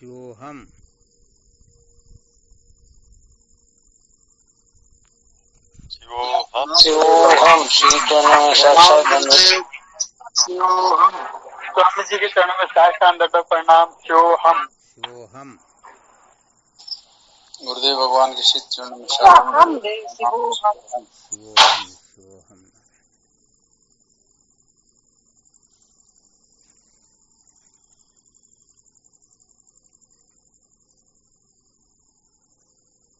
शिवोहम। शिवोहम श्री चरणों में साक्षात स्वामी जी के चरणों में साष्टांग दंडवत प्रणाम। शिवोहम। शिवोहम। गुरुदेव भगवान के श्री चरणों में शिवोहम। शिवोहम। शिवोहम।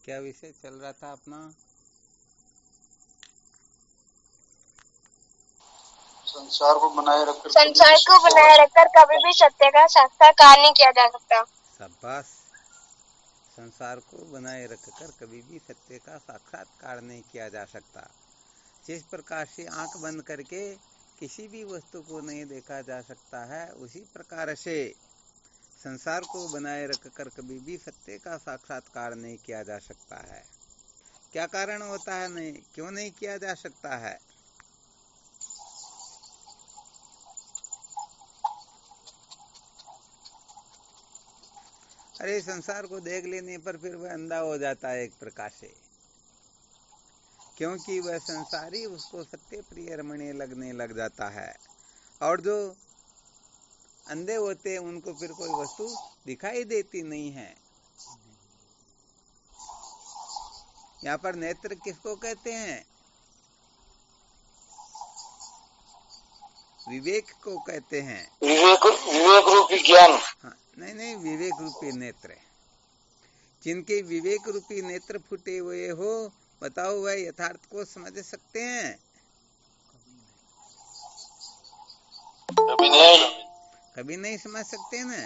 क्या विषय चल रहा था अपना? संसार को बनाए रखकर कभी भी सत्य का साक्षात्कार नहीं किया जा सकता। शाबाश। संसार को बनाए रखकर कभी भी सत्य का साक्षात्कार नहीं किया जा सकता। जिस प्रकार से आंख बंद करके किसी भी वस्तु को नहीं देखा जा सकता है, उसी प्रकार से संसार को बनाए रखकर कभी भी सत्य का साक्षात्कार नहीं किया जा सकता है। क्या कारण होता है, नहीं क्यों नहीं किया जा सकता है? अरे संसार को देख लेने पर फिर वह अंधा हो जाता है एक प्रकार से, क्योंकि वह संसारी उसको सत्य प्रिय रमणीय लगने लग जाता है। और जो अंधे होते हैं उनको फिर कोई वस्तु दिखाई देती नहीं है। यहाँ पर नेत्र किसको कहते हैं? विवेक को कहते हैं। विवेक रूपी ज्ञान। हाँ, नहीं, विवेक रूपी नेत्र। जिनके विवेक रूपी नेत्र फूटे हुए हो, बताओ वह यथार्थ को समझ सकते हैं? कभी नहीं समझ सकते ना।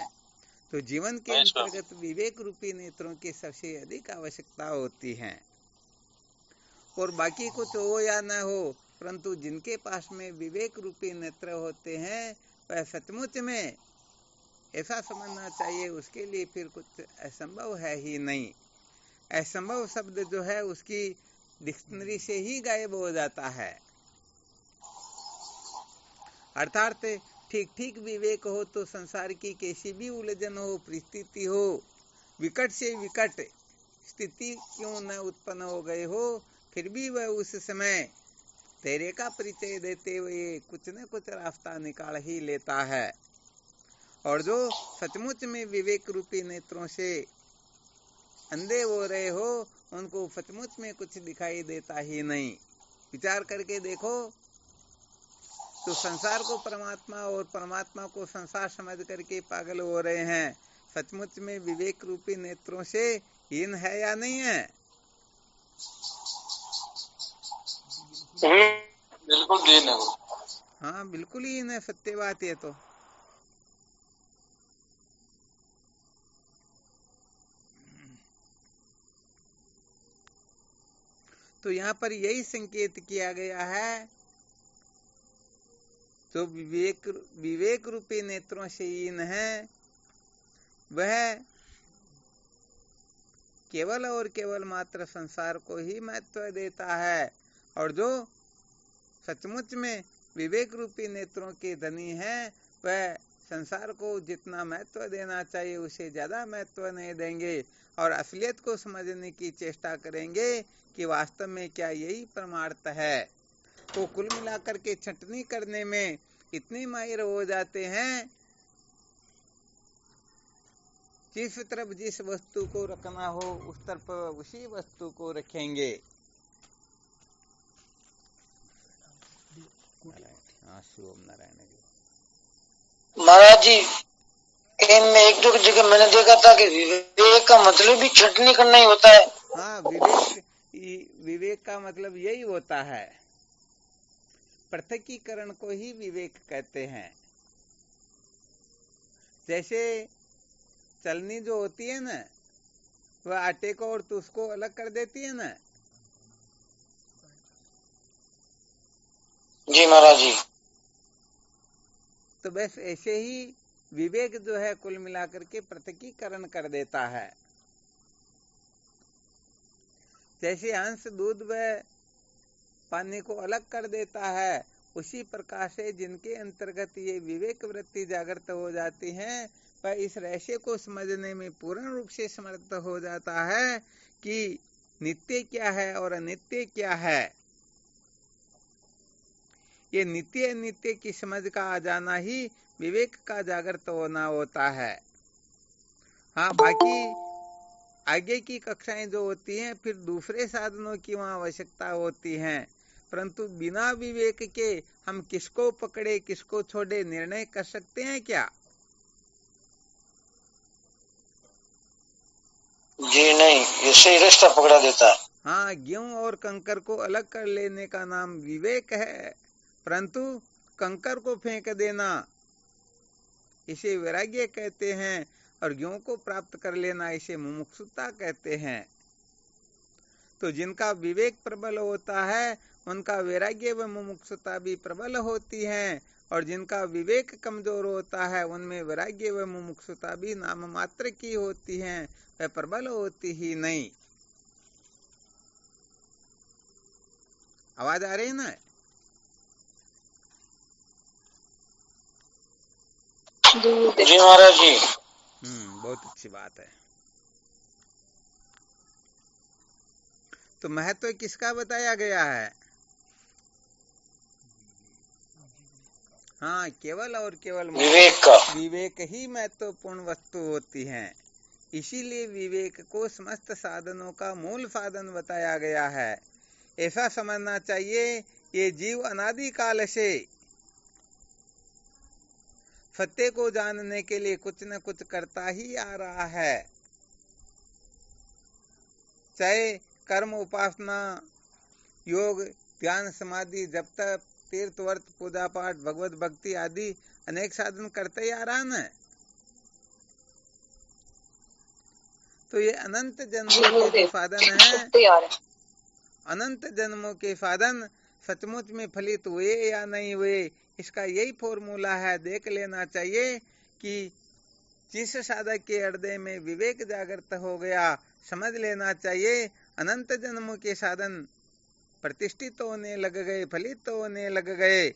तो जीवन के अंतर्गत विवेक रूपी नेत्रों की सबसे अधिक आवश्यकता होती है। और बाकी कुछ हो या ना हो, परंतु जिनके पास में विवेक रूपी नेत्र होते हैं, वह सचमुच में ऐसा समझना चाहिए उसके लिए फिर कुछ असंभव है ही नहीं। असंभव शब्द जो है उसकी डिक्शनरी से ही गायब हो जाता है। अर्थात ठीक ठीक विवेक हो तो संसार की कैसी भी उलझन हो, परिस्थिति हो, विकट से विकट स्थिति क्यों न उत्पन्न हो गए हो, फिर भी वह उस समय तेरे का परिचय देते हुए कुछ न कुछ रास्ता निकाल ही लेता है। और जो सचमुच में विवेक रूपी नेत्रों से अंधे हो रहे हो, उनको सचमुच में कुछ दिखाई देता ही नहीं। विचार करके देखो तो संसार को परमात्मा और परमात्मा को संसार समझ करके पागल हो रहे हैं, सचमुच में विवेक रूपी नेत्रों से हीन है या नहीं है? बिल्कुल हीन है। हाँ, बिल्कुल हीन है, सत्य बात है। तो यहाँ पर यही संकेत किया गया है, जो विवेक रूपी नेत्रों से हीन है, वह केवल और केवल मात्र संसार को ही महत्व देता है। और जो सचमुच में विवेक रूपी नेत्रों के धनी है, वह संसार को जितना महत्व देना चाहिए उसे ज्यादा महत्व नहीं देंगे और असलियत को समझने की चेष्टा करेंगे कि वास्तव में क्या यही परमार्थ है। तो कुल मिलाकर के छंटनी करने में इतने माहिर हो जाते हैं, जिस तरफ जिस वस्तु को रखना हो उस तरफ उसी वस्तु को रखेंगे। नारायण जी महाराज जी, इनमें एक दो जगह मैंने देखा था कि विवेक का मतलब भी छटनी करना ही होता है। हाँ, विवेक का मतलब यही होता है। पृथकीकरण को ही विवेक कहते हैं। जैसे चलनी जो होती है ना, वह आटे को और तुष को अलग कर देती है ना। जी महाराज जी। तो बस ऐसे ही विवेक जो है कुल मिलाकर के पृथकीकरण कर देता है। जैसे हंस दूध व पानी को अलग कर देता है, उसी प्रकार से जिनके अंतर्गत ये विवेक वृत्ति जागृत हो जाती है, वह इस रहस्य को समझने में पूर्ण रूप से समर्थ हो जाता है कि नित्य क्या है और अनित्य क्या है। ये नित्य अनित्य की समझ का आ जाना ही विवेक का जागृत होना होता है। हाँ, बाकी आगे की कक्षाएं जो होती हैं फिर दूसरे साधनों की वहां आवश्यकता होती है, परंतु बिना विवेक के हम किसको पकड़े किसको छोड़े निर्णय कर सकते हैं क्या? जी नहीं, ये सही रास्ता पकड़ा देता है। हाँ, गेहूं और कंकर को अलग कर लेने का नाम विवेक है, परंतु कंकर को फेंक देना इसे वैराग्य कहते हैं और गेहूं को प्राप्त कर लेना इसे मुमुक्षुता कहते हैं। तो जिनका विवेक प्रबल होता है उनका वैराग्य व मुमुक्षुता भी प्रबल होती है, और जिनका विवेक कमजोर होता है उनमें वैराग्य व मुमुक्षुता भी नाम मात्र की होती है, वह प्रबल होती ही नहीं। आवाज आ रही है ना? जी महाराज जी। बहुत अच्छी बात है। तो महत्व किसका बताया गया है? हाँ, केवल और केवल विवेक का। विवेक ही महत्वपूर्ण वस्तु होती है। इसीलिए विवेक को समस्त साधनों का मूल साधन बताया गया है। ऐसा समझना चाहिए ये जीव अनादि काल से सत्य को जानने के लिए कुछ न कुछ करता ही आ रहा है, चाहे कर्म, उपासना, योग, ध्यान, समाधि, जप तप, तीर्थ व्रत, पूजा पाठ, भगवत भक्ति आदि अनेक साधन करते ही आ रहा ना। तो ये अनंत जन्मों के जो साधन है, अनंत जन्मों के साधन सचमुच में फलित हुए या नहीं हुए, इसका यही फॉर्मूला है। देख लेना चाहिए कि जिस साधक के हृदय में विवेक जागृत हो गया, समझ लेना चाहिए अनंत जन्मों के साधन प्रतिष्ठित होने लग गए, फलित होने लग गए।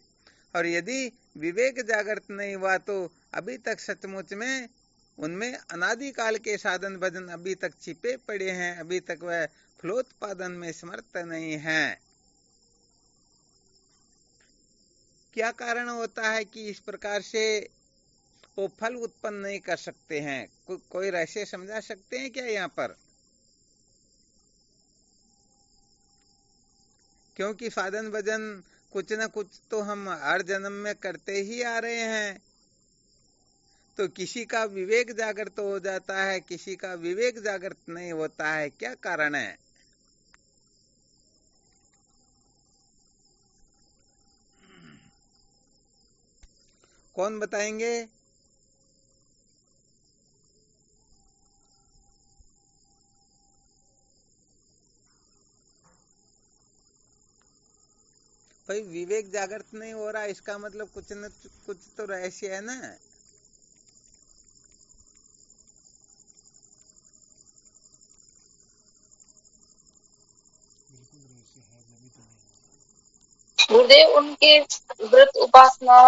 और यदि विवेक जागृत नहीं हुआ तो अभी तक सचमुच में उनमें अनादिकाल के साधन भजन अभी तक छिपे पड़े हैं, अभी तक वह फलोत्पादन में समर्थ नहीं है। क्या कारण होता है कि इस प्रकार से वो फल उत्पन्न नहीं कर सकते हैं? कोई रहस्य समझा सकते हैं क्या यहाँ पर? क्योंकि साधन भजन कुछ न कुछ तो हम हर जन्म में करते ही आ रहे हैं। तो किसी का विवेक जागृत हो जाता है, किसी का विवेक जागृत नहीं होता है, क्या कारण है? कौन बताएंगे? भाई, विवेक जागृत नहीं हो रहा इसका मतलब कुछ न कुछ तो रहस्य है ना। गुरुदेव, उनके व्रत उपासना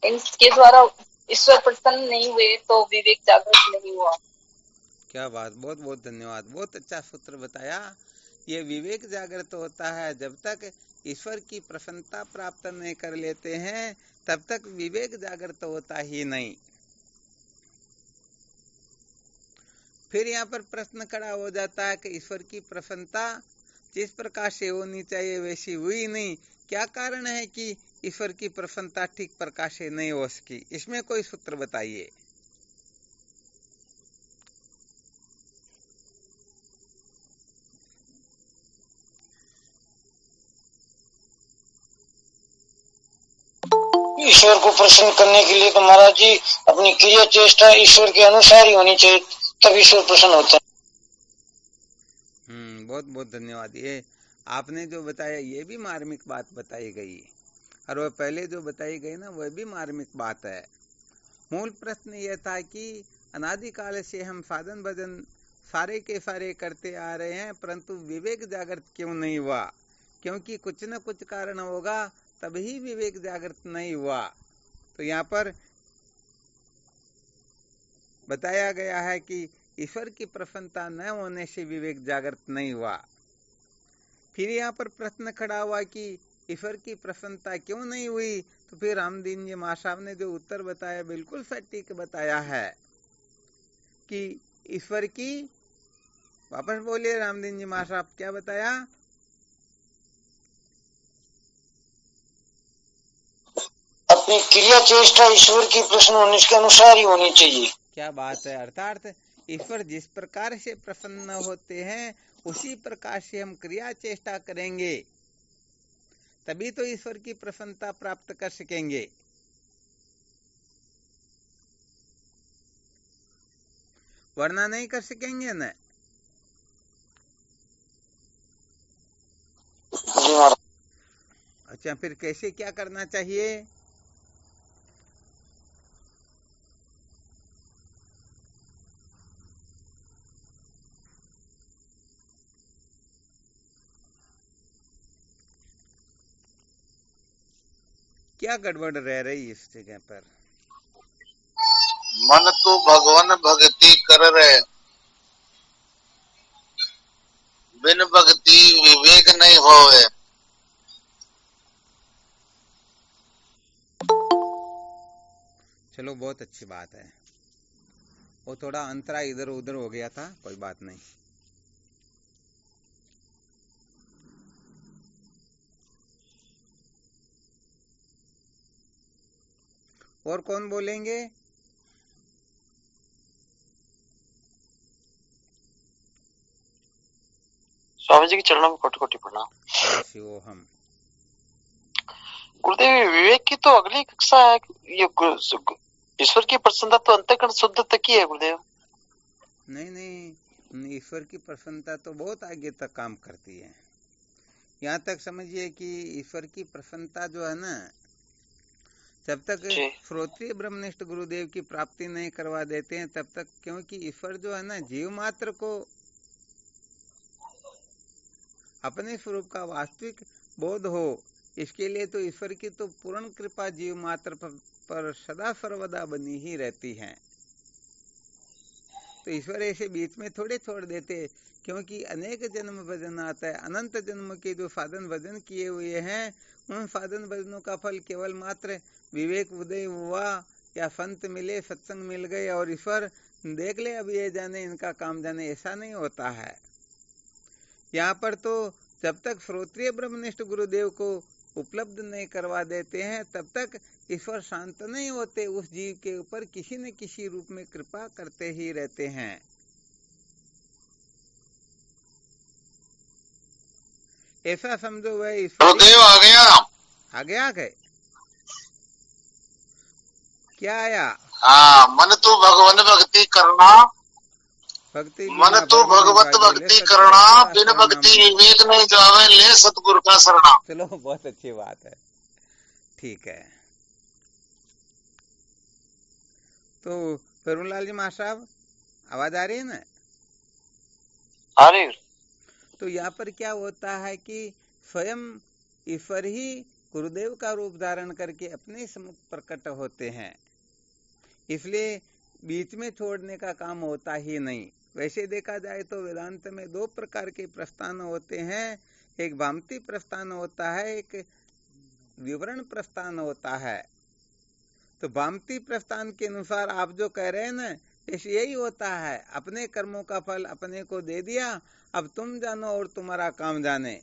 इनके द्वारा ईश्वर प्रसन्न नहीं हुए तो विवेक जागृत नहीं हुआ। क्या बात, बहुत बहुत धन्यवाद, बहुत अच्छा सूत्र बताया। ये विवेक जागृत होता है जब तक ईश्वर की प्रसन्नता प्राप्त नहीं कर लेते हैं, तब तक विवेक जागृत होता ही नहीं। फिर यहाँ पर प्रश्न खड़ा हो जाता है कि ईश्वर की प्रसन्नता जिस प्रकार से होनी चाहिए वैसी हुई नहीं, क्या कारण है कि ईश्वर की प्रसन्नता ठीक प्रकार से नहीं हो सकी? इसमें कोई सूत्र बताइए। ईश्वर को प्रसन्न करने के लिए तो महाराज जी अपनी क्रिया चेष्टा ईश्वर के अनुसार ही होनी चाहिए, तब ईश्वर प्रसन्न होता है। बहुत बहुत धन्यवाद। ये आपने जो बताया ये भी मार्मिक बात बताई गई, और वह पहले जो बताई गई ना वह भी मार्मिक बात है। मूल प्रश्न यह था कि अनादिकाल से हम साधन भजन सारे के सारे करते आ रहे हैं, परंतु विवेक जागृत क्यों नहीं हुआ? क्योंकि कुछ न कुछ कारण होगा, तभी विवेक जागृत नहीं हुआ। तो यहाँ पर बताया गया है कि ईश्वर की प्रसन्नता न होने से विवेक जागृत नहीं हुआ। फिर यहाँ पर प्रश्न खड़ा हुआ कि ईश्वर की प्रसन्नता क्यों नहीं हुई, तो फिर रामदीन जी महासाहब ने जो उत्तर बताया बिल्कुल सटीक बताया है कि ईश्वर की, वापस बोलिए रामदीन जी महासाहब, क्या बताया? अपनी क्रिया चेष्टा ईश्वर की प्रश्न होने के अनुसार ही होनी चाहिए। क्या बात है। अर्थात ईश्वर जिस प्रकार से प्रसन्न होते हैं उसी प्रकार से हम क्रिया चेष्टा करेंगे, तभी तो ईश्वर की प्रसन्नता प्राप्त कर सकेंगे। वरना नहीं कर सकेंगे न। अच्छा, फिर कैसे क्या करना चाहिए? क्या गड़बड़ रह रही इस जगह पर? मन तो भगवान भक्ति कर रहे, बिन भक्ति विवेक नहीं होवे। चलो, बहुत अच्छी बात है। वो थोड़ा अंतरा इधर उधर हो गया था, कोई बात नहीं। और कौन बोलेंगे? स्वामी जी के चरणों में कोटि कोटि प्रणाम। शिवोहम। गुरुदेव, विवेक की तो अगली कक्षा है। ये ईश्वर की प्रसन्नता तो अंतःकरण शुद्ध तक ही है गुरुदेव। नहीं, ईश्वर की प्रसन्नता तो बहुत आगे तक काम करती है। यहाँ तक समझिए कि ईश्वर की प्रसन्नता जो है ना, जब तक श्रोत्रिय ब्रह्मनिष्ठ गुरुदेव की प्राप्ति नहीं करवा देते हैं तब तक, क्योंकि ईश्वर जो है ना, जीव मात्र को अपने स्वरूप का वास्तविक बोध हो, इसके लिए तो ईश्वर की तो पूर्ण कृपा जीव मात्र पर सदा सर्वदा बनी ही रहती है। तो ईश्वर ऐसे बीच में थोड़े छोड़ देते, क्योंकि अनेक जन्म भजन आता है। अनंत जन्म के जो साधन भजन किए हुए हैं, उन साधन भजनों का फल केवल मात्र विवेक उदय हुआ या संत मिले, सत्संग मिल गए और ईश्वर देख ले अब ये जाने इनका काम जाने, ऐसा नहीं होता है। यहाँ पर तो जब तक श्रोत्रिय ब्रह्मनिष्ठ गुरुदेव को उपलब्ध नहीं करवा देते हैं तब तक ईश्वर शांत नहीं होते, उस जीव के ऊपर किसी न किसी रूप में कृपा करते ही रहते हैं। ऐसा समझो वह ईश्वर गुरुदेव आ गया गए। क्या आया? हाँ, मन तो भगवान भक्ति करना, मन तो भगवत भक्ति करना, बिन भक्ति विवेक नहीं जावे, ले सतगुरु का शरणा। चलो, बहुत अच्छी बात है, ठीक है। तो करुणलाल जी महासाहब, आवाज आ रही है ना? आ रही। तो यहाँ पर क्या होता है कि स्वयं ईश्वर ही गुरुदेव का रूप धारण करके अपने सम्मुख प्रकट होते हैं, इसलिए बीच में छोड़ने का काम होता ही नहीं। वैसे देखा जाए तो वेदांत में दो प्रकार के प्रस्थान होते हैं, एक भामती प्रस्थान होता है, एक विवरण प्रस्थान होता है। तो भामती प्रस्थान के अनुसार आप जो कह रहे हैं ना, ऐसे यही होता है, अपने कर्मों का फल अपने को दे दिया, अब तुम जानो और तुम्हारा काम जाने।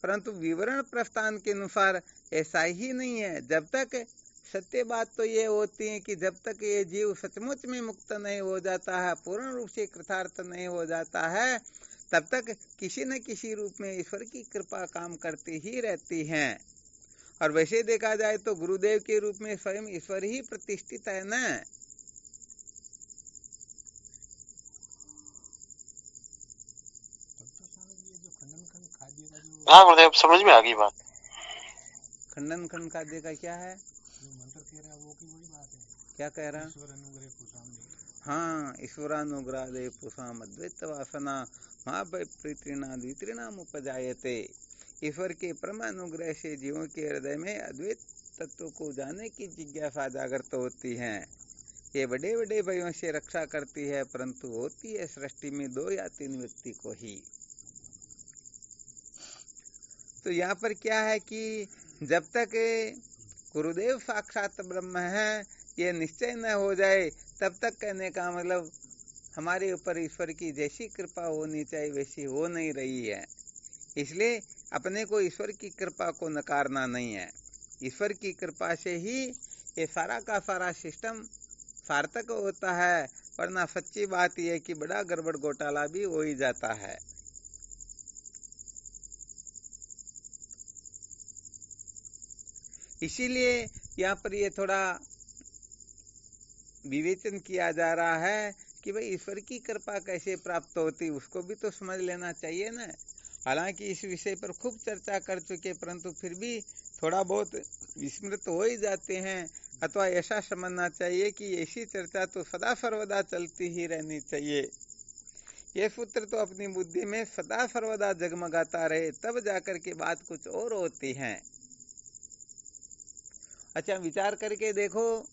परंतु विवरण प्रस्थान के अनुसार ऐसा ही नहीं है। जब तक सत्य बात तो ये होती है कि जब तक ये जीव सचमुच में मुक्त नहीं हो जाता है, पूर्ण रूप से कृतार्थ नहीं हो जाता है, तब तक किसी न किसी रूप में ईश्वर की कृपा काम करती ही रहती है। और वैसे देखा जाए तो गुरुदेव के रूप में स्वयं ईश्वर ही प्रतिष्ठित है ना। हाँ गुरुदेव, समझ में आ गई बात। खंडन खंड का देखा क्या है, क्या कह रहा? हाँ, ईश्वरानुग्रह दे पुषाम अद्वैत वासना महाप्रीतिना द्वित्रिनाम उपजायते। ईश्वर के परम अनुग्रह से जीवों के हृदय में अद्वैत तत्व को जानने की जिज्ञासा जागृत होती है। ये बड़े बड़े भयों से रक्षा करती है, परंतु होती है सृष्टि में 2 या 3 व्यक्ति को ही। तो यहाँ पर क्या है कि जब तक गुरुदेव साक्षात ब्रह्म है ये निश्चय न हो जाए, तब तक कहने का मतलब हमारे ऊपर ईश्वर की जैसी कृपा होनी चाहिए वैसी हो नहीं रही है। इसलिए अपने को ईश्वर की कृपा को नकारना नहीं है। ईश्वर की कृपा से ही ये सारा का सारा सिस्टम सार्थक होता है, वरना सच्ची बात यह है कि बड़ा गड़बड़ घोटाला भी हो ही जाता है। इसीलिए यहाँ पर ये थोड़ा विवेचन किया जा रहा है कि भाई ईश्वर की कृपा कैसे प्राप्त होती, उसको भी तो समझ लेना चाहिए ना। हालांकि इस विषय पर खूब चर्चा कर चुके, परंतु फिर भी थोड़ा बहुत विस्मृत हो ही जाते हैं, अथवा ऐसा समझना चाहिए कि ऐसी चर्चा तो सदा सर्वदा चलती ही रहनी चाहिए। ये सूत्र तो अपनी बुद्धि में सदा सर्वदा जगमगाता रहे, तब जाकर के बात कुछ और होती है। अच्छा, विचार करके देखो,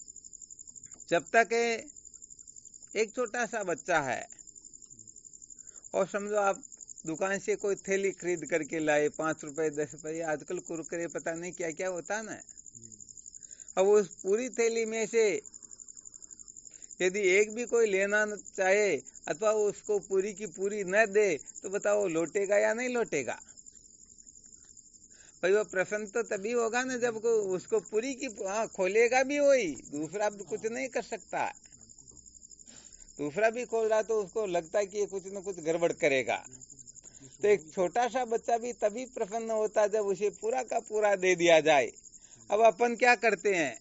जब तक एक छोटा सा बच्चा है और समझो आप दुकान से कोई थैली खरीद करके लाए, 5 रुपए 10 रुपए, आजकल कुरकुरे पता नहीं क्या क्या होता ना। अब उस पूरी थैली में से यदि एक भी कोई लेना चाहे अथवा उसको पूरी की पूरी न दे, तो बताओ लौटेगा या नहीं लौटेगा? भाई वो प्रसन्न तो तभी होगा ना जब को उसको पूरी की खोलेगा भी वही, दूसरा भी कुछ नहीं कर सकता। दूसरा भी खोल रहा तो उसको लगता है कि ये कुछ न कुछ गड़बड़ करेगा। तो एक छोटा सा बच्चा भी तभी प्रसन्न होता जब उसे पूरा का पूरा दे दिया जाए। अब अपन क्या करते हैं?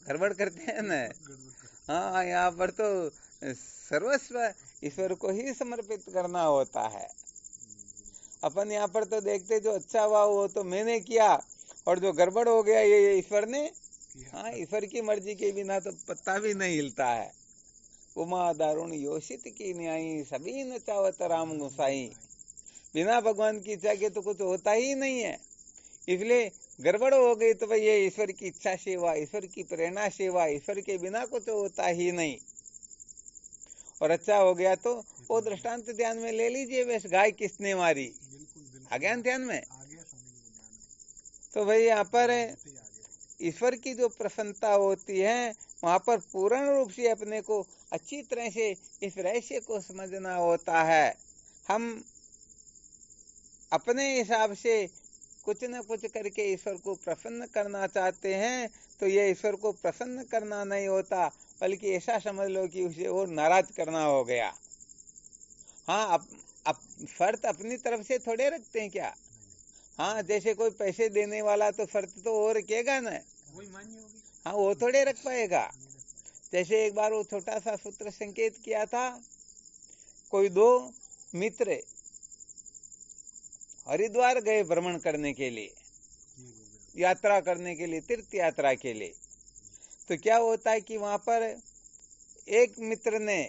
गड़बड़ करते हैं ना। हाँ, यहाँ पर तो सर्वस्व ईश्वर को ही समर्पित करना होता है। अपन यहाँ पर तो देखते जो अच्छा हुआ वो तो मैंने किया, और जो गड़बड़ हो गया ये ईश्वर ने। हाँ, ईश्वर की मर्जी के बिना तो पत्ता भी नहीं हिलता है। उमा दारुण योषित की न्यायी, सभी न चावत राम गुसाई। बिना भगवान की इच्छा के तो कुछ होता ही नहीं है। इसलिए गड़बड़ हो गई तो भाई ये ईश्वर की इच्छा से हुआ, ईश्वर की प्रेरणा से हुआ, ईश्वर के बिना कुछ होता ही नहीं। और अच्छा हो गया तो वो दृष्टांत ध्यान में ले लीजिए, वैसे गाय किसने मारी, आ गया ध्यान में। तो भाई यहाँ पर ईश्वर की जो प्रसन्नता होती है वहां पर पूर्ण रूप से अपने को अच्छी तरह से इस रहस्य को समझना होता है। हम अपने हिसाब से कुछ न कुछ करके ईश्वर को प्रसन्न करना चाहते हैं, तो ये ईश्वर को प्रसन्न करना नहीं होता, बल्कि ऐसा समझ लो कि उसे और नाराज करना हो गया। हाँ, अब शर्त अपनी तरफ से थोड़े रखते हैं क्या? हाँ, जैसे कोई पैसे देने वाला तो शर्त तो और रखेगा ना, हाँ वो थोड़े रख पाएगा। जैसे एक बार वो छोटा सा सूत्र संकेत किया था, कोई 2 मित्र हरिद्वार गए भ्रमण करने के लिए, यात्रा करने के लिए, तीर्थ यात्रा के लिए। तो क्या होता है कि वहां पर एक मित्र ने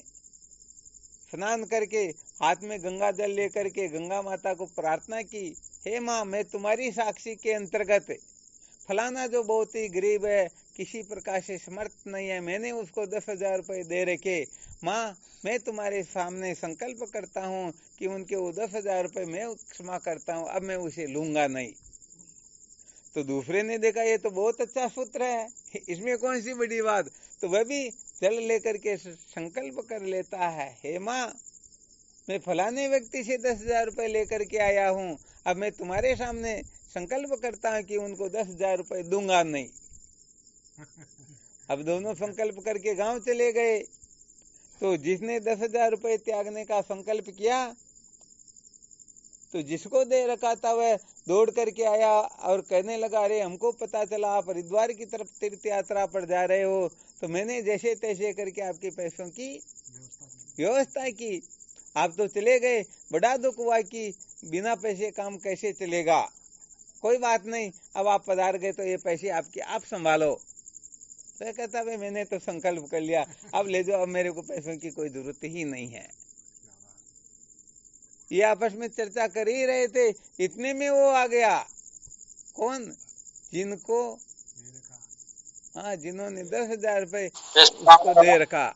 स्नान करके हाथ में गंगा जल लेकर के गंगा माता को प्रार्थना की, हे माँ, मैं तुम्हारी साक्षी के अंतर्गत फलाना जो बहुत ही गरीब है, किसी प्रकार से समर्थ नहीं है, मैंने उसको 10,000 रुपए दे रखे। माँ, मैं तुम्हारे सामने संकल्प करता हूँ कि उनके वो 10,000 रुपए मैं क्षमा करता हूँ, अब मैं उसे लूंगा नहीं। तो दूसरे ने देखा ये तो बहुत अच्छा सूत्र है, इसमें कौन सी बड़ी बात। तो वह भी जल लेकर के संकल्प कर लेता है, हे माँ, मैं फलाने व्यक्ति से 10,000 रुपए लेकर के आया हूँ, अब मैं तुम्हारे सामने संकल्प करता हूँ कि उनको 10,000 रुपए दूंगा नहीं। अब दोनों संकल्प करके गांव चले गए। तो जिसने 10,000 रुपए त्यागने का संकल्प किया, तो जिसको दे रखा था वह दौड़ करके आया और कहने लगा, अरे हमको पता चला आप हरिद्वार की तरफ तीर्थ यात्रा पर जा रहे हो, तो मैंने जैसे तैसे करके आपके पैसों की व्यवस्था की, आप तो चले गए, बड़ा दुख हुआ कि बिना पैसे काम कैसे चलेगा। कोई बात नहीं, अब आप पधार गए तो ये पैसे आपके, आप संभालो। तो कहता भाई मैंने तो संकल्प कर लिया, अब ले जाओ, अब मेरे को पैसों की कोई जरूरत ही नहीं है। ये आपस में चर्चा कर ही रहे थे, इतने में वो आ गया। कौन? जिनको हाँ, जिन्होंने 10,000 रुपए उसको दे रखा,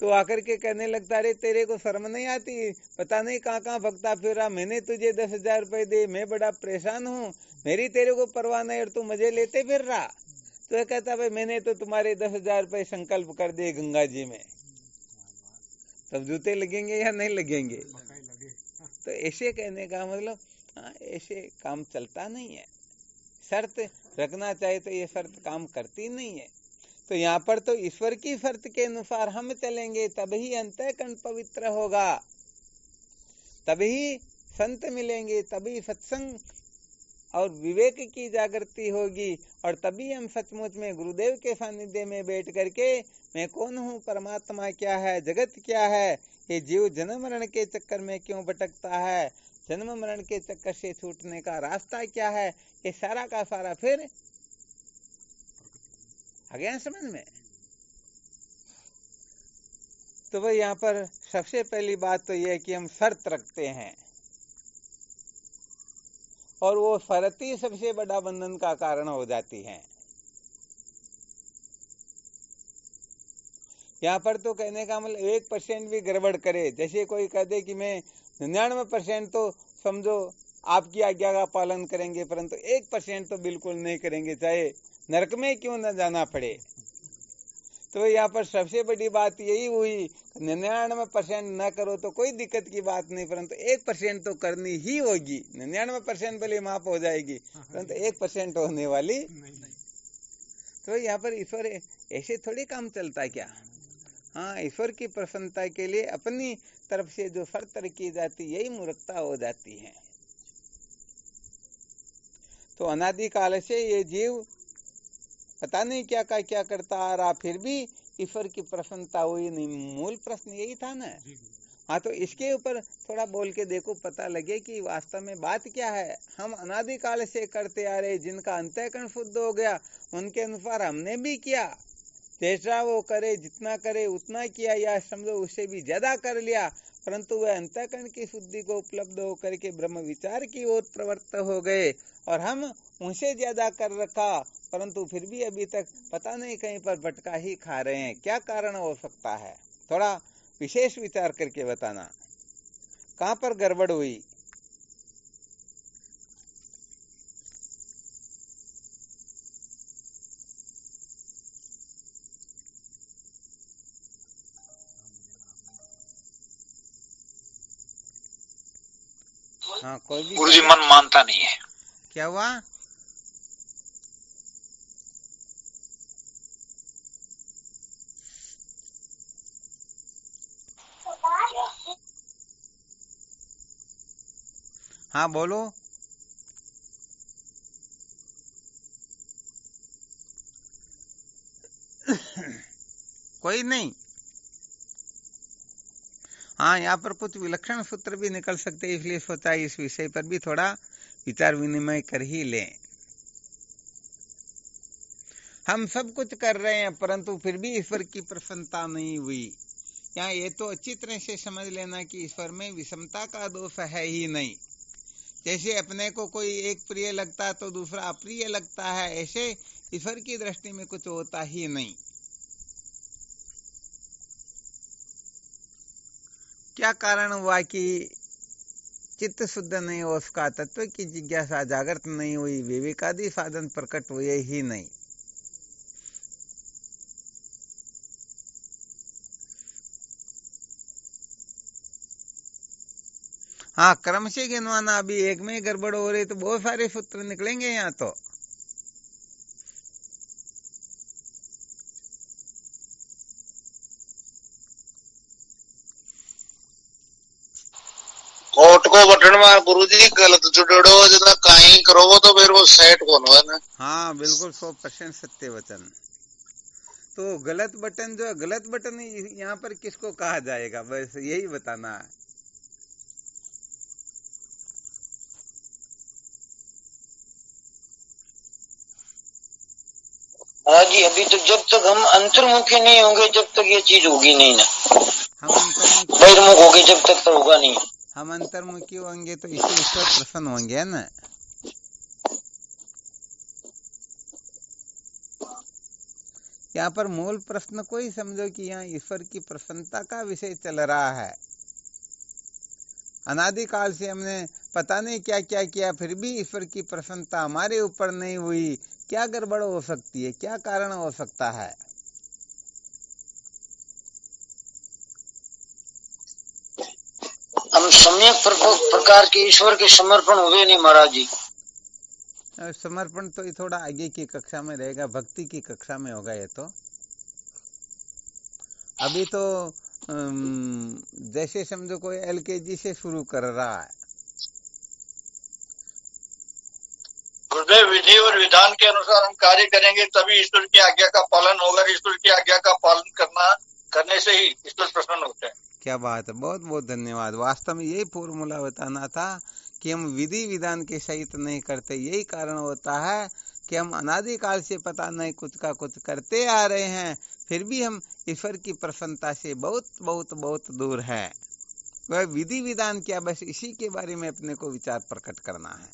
तो आकर के कहने लगता, अरे तेरे को शर्म नहीं आती, पता नहीं कहाँ कहाँ भगता फिर रहा, मैंने तुझे 10,000 रुपए दे, मैं बड़ा परेशान हूँ, मेरी तेरे को परवाह नहीं और तू मजे लेते फिर रहा। तो ये कहता, भाई मैंने तो तुम्हारे 10,000 रुपए संकल्प कर दिए गंगा जी में, तब जूते लगेंगे या नहीं लगेंगे? तो ऐसे कहने का मतलब, हाँ, ऐसे काम चलता नहीं है। शर्त रखना चाहे तो ये शर्त काम करती नहीं है। तो यहाँ पर तो ईश्वर की शर्त के अनुसार हम चलेंगे, तभी अंतःकरण पवित्र होगा, तभी संत मिलेंगे, तभी सत्संग और विवेक की जागृति होगी, और तभी हम सचमुच में गुरुदेव के सानिध्य में बैठ करके मैं कौन हूँ, परमात्मा क्या है, जगत क्या है, ये जीव जन्म मरण के चक्कर में क्यों भटकता है, जन्म मरण के चक्कर से छूटने का रास्ता क्या है, ये सारा का सारा फिर आ गया समझ में। तो भाई यहाँ पर सबसे पहली बात तो यह है कि हम शर्त रखते हैं, और वो शर्त ही सबसे बड़ा बंधन का कारण हो जाती है। यहाँ पर तो कहने का मतलब 1% भी गड़बड़ करे, जैसे कोई कह दे कि मैं 99% तो समझो आपकी आज्ञा का पालन करेंगे, परंतु 1% तो बिल्कुल नहीं करेंगे, चाहे नरक में क्यों न जाना पड़े। तो यहाँ पर सबसे बड़ी बात यही हुई, 99% न करो तो कोई दिक्कत की बात नहीं, परंतु 1% तो करनी ही होगी। 99% भले माफ हो जाएगी, परंतु 1% होने वाली नहीं। तो यहाँ पर ईश्वर ऐसे थोड़ी काम चलता क्या। हाँ, ईश्वर की प्रसन्नता के लिए अपनी तरफ से जो शर्त रखी जाती यही मूर्खता हो जाती है। तो अनादिकाल से ये जीव पता नहीं क्या का क्या करता आ रहा, फिर भी ईश्वर की प्रसन्नता हुई नहीं। मूल प्रश्न यही था ना। हाँ, तो इसके ऊपर थोड़ा बोल के देखो, पता लगे कि वास्तव में बात क्या है। हम अनादिकाल से करते आ रहे, जिनका अंतःकरण शुद्ध हो गया उनके अनुसार हमने भी किया, जैसा वो करे, जितना करे उतना किया, या समझो उससे भी ज्यादा कर लिया, परंतु वह अंतःकरण की शुद्धि को उपलब्ध होकर के ब्रह्म विचार की ओर प्रवृत्त हो गए, और हम उनसे ज्यादा कर रखा, परंतु फिर भी अभी तक पता नहीं कहीं पर भटका ही खा रहे हैं। क्या कारण हो सकता है, थोड़ा विशेष विचार करके बताना, कहाँ पर गड़बड़ हुई। हाँ, कोई भी गुरुजी मन मानता नहीं है। क्या हुआ? हाँ बोलो। कोई नहीं। हाँ, यहाँ पर कुछ विलक्षण सूत्र भी निकल सकते हैं, इसलिए सोचा इस विषय पर भी थोड़ा विचार विनिमय कर ही लें। हम सब कुछ कर रहे हैं, परंतु फिर भी ईश्वर की प्रसन्नता नहीं हुई। यहाँ ये तो अच्छी तरह से समझ लेना कि ईश्वर में विषमता का दोष है ही नहीं। जैसे अपने को कोई एक प्रिय लगता है तो दूसरा अप्रिय लगता है, ऐसे ईश्वर की दृष्टि में कुछ होता ही नहीं। क्या कारण हुआ कि चित्त शुद्ध नहीं हो, उसका तत्व की जिज्ञासा जागृत नहीं हुई, विवेकादि साधन प्रकट हुए ही नहीं। हाँ, क्रम से गिनवाना, अभी एक में गड़बड़ हो रही तो बहुत सारे सूत्र निकलेंगे यहाँ तो। कोट को बटन में गुरुजी गलत जुड़ो जितना कहीं करो वो तो फिर वो सेट कौन हुआ ना। हाँ, बिल्कुल 100% सत्य वचन। तो गलत बटन, जो गलत बटन यहाँ पर किसको कहा जाएगा, बस यही बताना है। हाँ जी, अभी तो जब तक हम अंतर्मुखी नहीं होंगे जब तक ये चीज होगी नहीं ना। हम अंतर्मुखी बहिर्मुख होगी जब तक तो होगा नहीं। हम अंतर्मुखी होंगे तो इससे ईश्वर प्रसन्न होंगे, है ना। यहाँ पर मूल प्रश्न को ही समझो कि यहाँ ईश्वर की प्रसन्नता का विषय चल रहा है। अनादिकाल से हमने पता नहीं क्या क्या किया, फिर भी ईश्वर की प्रसन्नता हमारे ऊपर नहीं हुई। क्या गड़बड़ हो सकती है, क्या कारण हो सकता है? हम सम्यक प्रकार के ईश्वर के समर्पण हुए नहीं महाराज जी। समर्पण तो ये थोड़ा आगे की कक्षा में रहेगा, भक्ति की कक्षा में होगा ये तो। अभी तो जैसे समझो कोई LKG से शुरू कर रहा है। गुरुदेव, विधि और विधान के अनुसार हम कार्य करेंगे तभी ईश्वर की आज्ञा का पालन होगा। ईश्वर की आज्ञा का पालन करने से ही ईश्वर प्रसन्न होते हैं। क्या बात है, बहुत बहुत धन्यवाद। वास्तव में यही फॉर्मूला बताना था कि हम विधि विधान के सहित नहीं करते। यही कारण होता है कि हम अनादिकाल से पता नहीं कुछ का कुछ करते आ रहे हैं, फिर भी हम ईश्वर की प्रसन्नता से बहुत बहुत बहुत दूर है। वह विधि विधान क्या, बस इसी के बारे में अपने को विचार प्रकट करना है।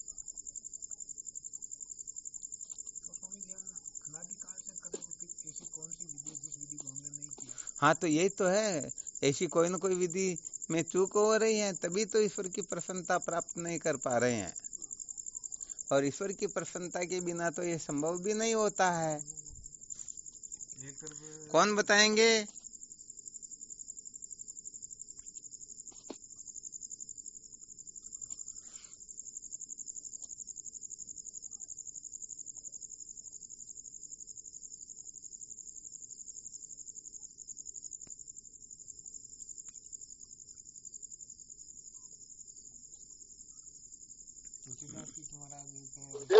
हाँ, तो यही तो है, ऐसी कोई न कोई विधि में चूक हो रही है, तभी तो ईश्वर की प्रसन्नता प्राप्त नहीं कर पा रहे हैं। और ईश्वर की प्रसन्नता के बिना तो ये संभव भी नहीं होता है। कौन बताएंगे?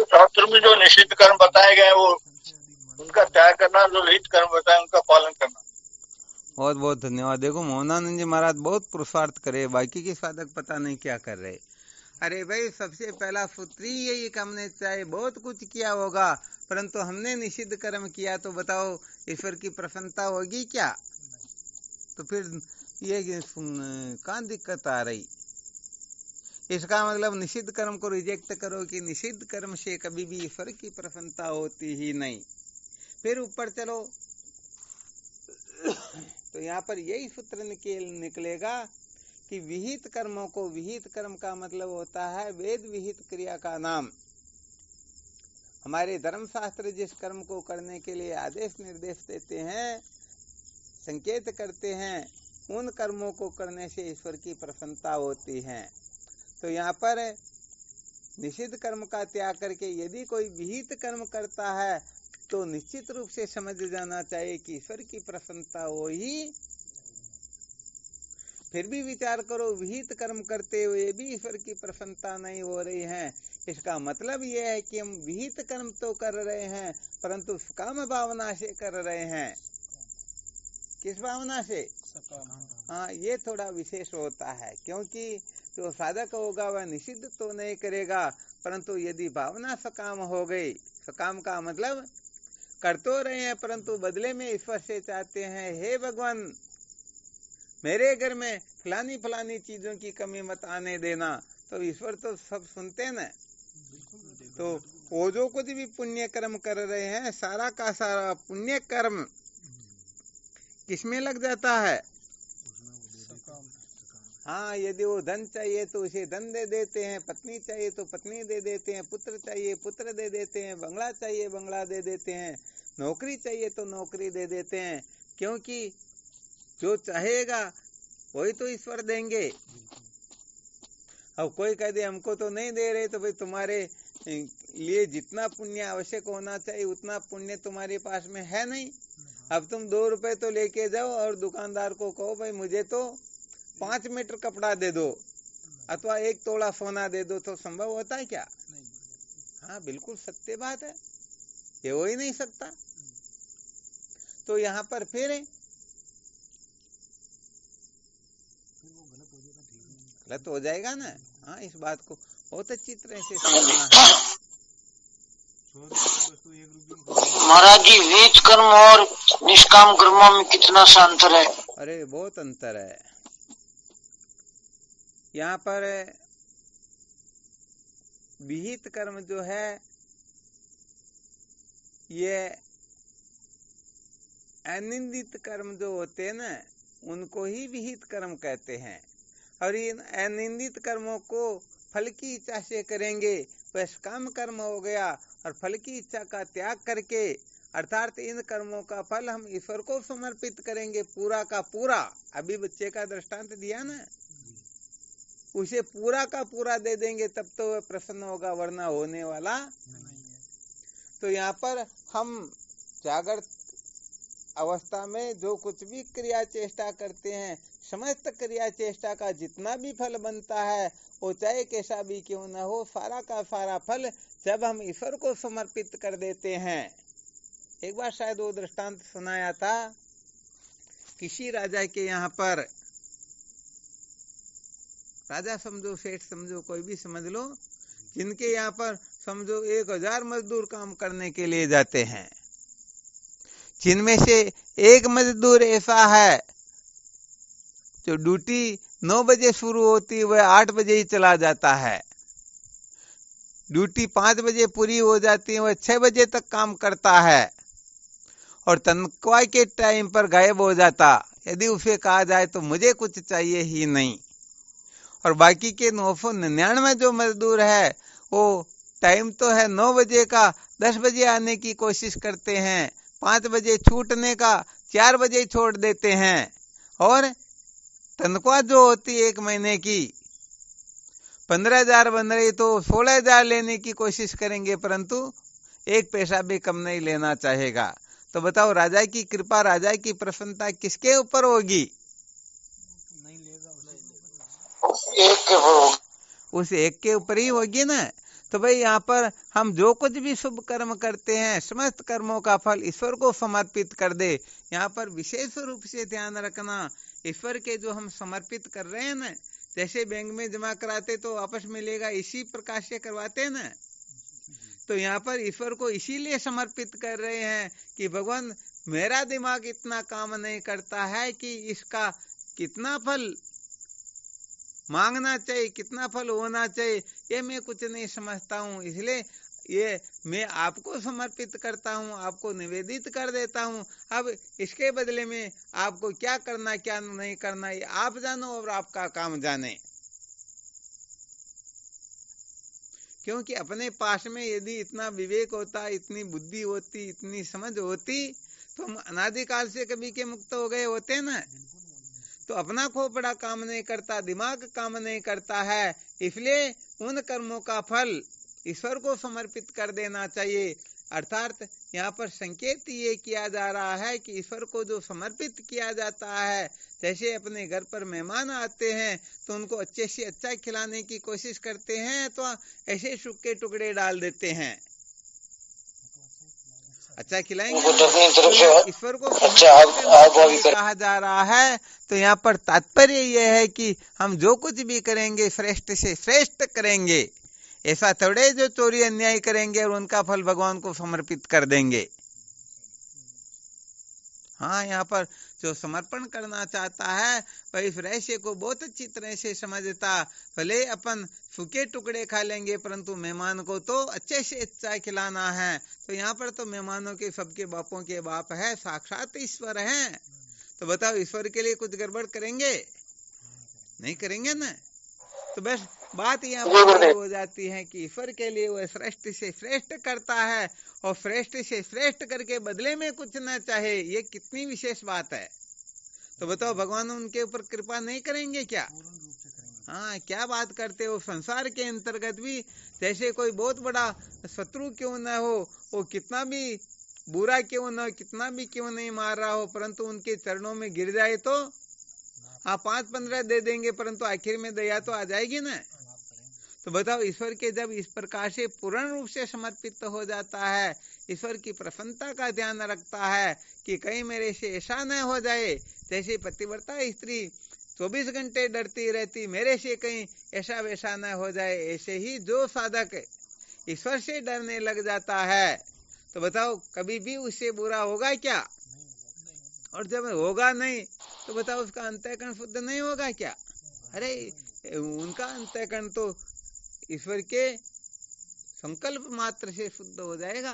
शास्त्र में जो निषिद्ध कर्म बताए गए वो उनका त्याग करना, जो विहित कर्म बताए उनका पालन करना। बहुत बहुत धन्यवाद। देखो मोहनानंद जी महाराज बहुत पुरुषार्थ करे, बाकी के साधक पता नहीं क्या कर रहे। अरे भाई, सबसे पहला सूत्र ही यही कि हमने चाहे बहुत कुछ किया होगा, परंतु हमने निषिद्ध कर्म किया, तो बताओ ईश्वर की प्रसन्नता होगी क्या? तो फिर ये कहाँ दिक्कत आ रही? इसका मतलब निषिद्ध कर्म को रिजेक्ट करो कि निषिद्ध कर्म से कभी भी ईश्वर की प्रसन्नता होती ही नहीं। फिर ऊपर चलो तो यहाँ पर यही सूत्र निकलेगा कि विहित कर्मों को, विहित कर्म का मतलब होता है वेद विहित क्रिया का नाम। हमारे धर्मशास्त्र जिस कर्म को करने के लिए आदेश निर्देश देते हैं, संकेत करते हैं, उन कर्मों को करने से ईश्वर की प्रसन्नता होती है। तो यहाँ पर निषिद्ध कर्म का त्याग करके यदि कोई विहित कर्म करता है तो निश्चित रूप से समझ जाना चाहिए कि ईश्वर की प्रसन्नता हो ही। फिर भी विचार करो, विहित कर्म करते हुए भी ईश्वर की प्रसन्नता नहीं हो रही है, इसका मतलब यह है कि हम विहित कर्म तो कर रहे हैं परंतु सकाम भावना से कर रहे हैं। किस भावना से? हाँ, ये थोड़ा विशेष होता है, क्योंकि जो साधक होगा वह निषिद्ध तो नहीं करेगा, परंतु यदि भावना सकाम हो गई, सकाम का मतलब कर तो रहे हैं परंतु बदले में ईश्वर से चाहते हैं, हे भगवान मेरे घर में फलानी फलानी चीजों की कमी मत आने देना, तो ईश्वर तो सब सुनते न। तो वो जो कुछ भी पुण्य कर्म कर रहे हैं, सारा का सारा पुण्य कर्म किसमें लग जाता है? हाँ, यदि वो धन चाहिए तो उसे धन दे देते हैं, पत्नी चाहिए तो पत्नी दे देते हैं, पुत्र चाहिए पुत्र दे देते हैं, बंगला चाहिए बंगला दे देते हैं, नौकरी चाहिए तो नौकरी दे देते हैं, क्योंकि जो चाहेगा वही तो ईश्वर देंगे। अब कोई कह दे हमको तो नहीं दे रहे, तो भाई तुम्हारे लिए जितना पुण्य आवश्यक होना चाहिए उतना पुण्य तुम्हारे पास में है नहीं। अब तुम 2 रुपए तो लेके जाओ और दुकानदार को कहो भाई मुझे तो 5 मीटर कपड़ा दे दो अथवा 1 तोला सोना दे दो, तो संभव होता है क्या? हाँ, बिल्कुल सत्य बात है, ये हो ही नहीं सकता। तो यहाँ पर फिर गलत हो जाएगा ना। हाँ, इस बात को बहुत अच्छी तरह से समझना है। महाराज जी, विहित कर्म और निष्काम कर्मों में कितना सा अंतर है? अरे बहुत अंतर है। यहाँ पर विहित कर्म जो है ये अनिंदित कर्म जो होते हैं ना, उनको ही विहित कर्म कहते हैं। और इन अनिंदित कर्मों को फल की इच्छा से करेंगे, वह काम कर्म हो गया। और फल की इच्छा का त्याग करके, अर्थात इन कर्मों का फल हम ईश्वर को समर्पित करेंगे पूरा का पूरा। अभी बच्चे का दृष्टांत दिया ना, उसे पूरा का पूरा दे देंगे तब तो वह प्रसन्न होगा, वरना होने वाला। तो यहाँ पर हम जागृत अवस्था में जो कुछ भी क्रिया चेष्टा करते हैं, समस्त क्रिया चेष्टा का जितना भी फल बनता है, वो चाहे कैसा भी क्यों न हो, सारा का सारा फल जब हम ईश्वर को समर्पित कर देते हैं। एक बार शायद वो दृष्टांत सुनाया था, किसी राजा के यहाँ पर, राजा समझो, सेठ समझो, कोई भी समझ लो, जिनके यहाँ पर समझो 1000 मजदूर काम करने के लिए जाते हैं, जिनमें से एक मजदूर ऐसा है जो ड्यूटी 9 बजे शुरू होती, वह 8 बजे ही चला जाता है। ड्यूटी 5 बजे पूरी हो जाती है, वह 6 बजे तक काम करता है और तनख्वाह के टाइम पर गायब हो जाता। यदि उसे कहा जाए तो मुझे कुछ चाहिए ही नहीं। और बाकी के 999 जो मजदूर है, वो टाइम तो है 9 बजे का, 10 बजे आने की कोशिश करते हैं, 5 बजे छूटने का, 4 बजे छोड़ देते हैं। और तनख्वाह जो होती है 1 महीने की 15,000 बन रही, तो 16,000 लेने की कोशिश करेंगे, परंतु 1 पैसा भी कम नहीं लेना चाहेगा। तो बताओ, राजा की कृपा, राजा की प्रसन्नता किसके ऊपर होगी? एक के ऊपर, उस एक के ऊपर ही होगी ना। तो भाई यहाँ पर हम जो कुछ भी शुभ कर्म करते हैं, समस्त कर्मों का फल ईश्वर को समर्पित कर दे। यहाँ पर विशेष रूप से ध्यान रखना, ईश्वर के जो हम समर्पित कर रहे हैं ना, जैसे बैंक में जमा कराते तो वापस मिलेगा, इसी प्रकार से करवाते हैं ना। तो यहाँ पर ईश्वर को इसीलिए समर्पित कर रहे हैं कि भगवान, मेरा दिमाग इतना काम नहीं करता है कि इसका कितना फल मांगना चाहिए, कितना फल होना चाहिए, ये मैं कुछ नहीं समझता हूँ। इसलिए ये मैं आपको समर्पित करता हूँ, आपको निवेदित कर देता हूँ। अब इसके बदले में आपको क्या करना क्या नहीं करना, ये आप जानो और आपका काम जाने। क्योंकि अपने पास में यदि इतना विवेक होता, इतनी बुद्धि होती, इतनी समझ होती, तो हम अनादिकाल से कभी के मुक्त हो गए होते ना। तो अपना खोपड़ा काम नहीं करता, दिमाग काम नहीं करता है, इसलिए उन कर्मों का फल ईश्वर को समर्पित कर देना चाहिए। अर्थात यहाँ पर संकेत ये किया जा रहा है कि ईश्वर को जो समर्पित किया जाता है, जैसे अपने घर पर मेहमान आते हैं तो उनको अच्छे से अच्छा खिलाने की कोशिश करते हैं, तो ऐसे सूखे टुकड़े डाल देते हैं। अच्छा खिलाएंगे तो ईश्वर को कहा जा रहा है। तो यहाँ पर तात्पर्य यह है कि हम जो कुछ भी करेंगे श्रेष्ठ से श्रेष्ठ करेंगे। ऐसा थोड़े जो चोरी अन्याय करेंगे और उनका फल भगवान को समर्पित कर देंगे। हाँ, यहाँ पर जो समर्पण करना चाहता है वह इस रहस्य को बहुत अच्छी तरह से समझता। भले अपन सूखे टुकड़े खा लेंगे, परंतु मेहमान को तो अच्छे से अच्छा खिलाना है। तो यहाँ पर तो मेहमानों के सबके बापों के बाप है, साक्षात ईश्वर हैं। तो बताओ, ईश्वर के लिए कुछ गड़बड़ करेंगे? नहीं करेंगे ना। तो बस बात यहाँ पर हो जाती है कि ईश्वर के लिए वह श्रेष्ठ से श्रेष्ठ करता है, और श्रेष्ठ से श्रेष्ठ करके बदले में कुछ न चाहे। ये कितनी विशेष बात है। तो बताओ, भगवान उनके ऊपर कृपा नहीं करेंगे क्या? हाँ, क्या बात करते हो। संसार के अंतर्गत भी जैसे कोई बहुत बड़ा शत्रु क्यों न हो, वो कितना भी बुरा क्यों न हो, कितना भी क्यों नहीं मार रहा हो, परंतु उनके चरणों में गिर जाए तो हाँ 5-15 दे देंगे, परंतु आखिर में दया तो आ जाएगी ना। तो बताओ, ईश्वर के जब इस प्रकार से पूर्ण रूप से समर्पित हो जाता है, ईश्वर की प्रसन्नता का ध्यान रखता है कि कहीं मेरे से ऐसा न हो जाए, जैसे पतिव्रता स्त्री 24 घंटे डरती रहती, मेरे से कहीं ऐसा वैसा न हो जाए। ऐसे ही जो साधक ईश्वर से डरने लग जाता है, तो बताओ कभी भी उससे बुरा होगा क्या? और जब होगा नहीं तो बताओ उसका अंतःकरण शुद्ध नहीं होगा क्या? अरे उनका अंतःकरण तो ईश्वर के संकल्प मात्र से शुद्ध हो जाएगा।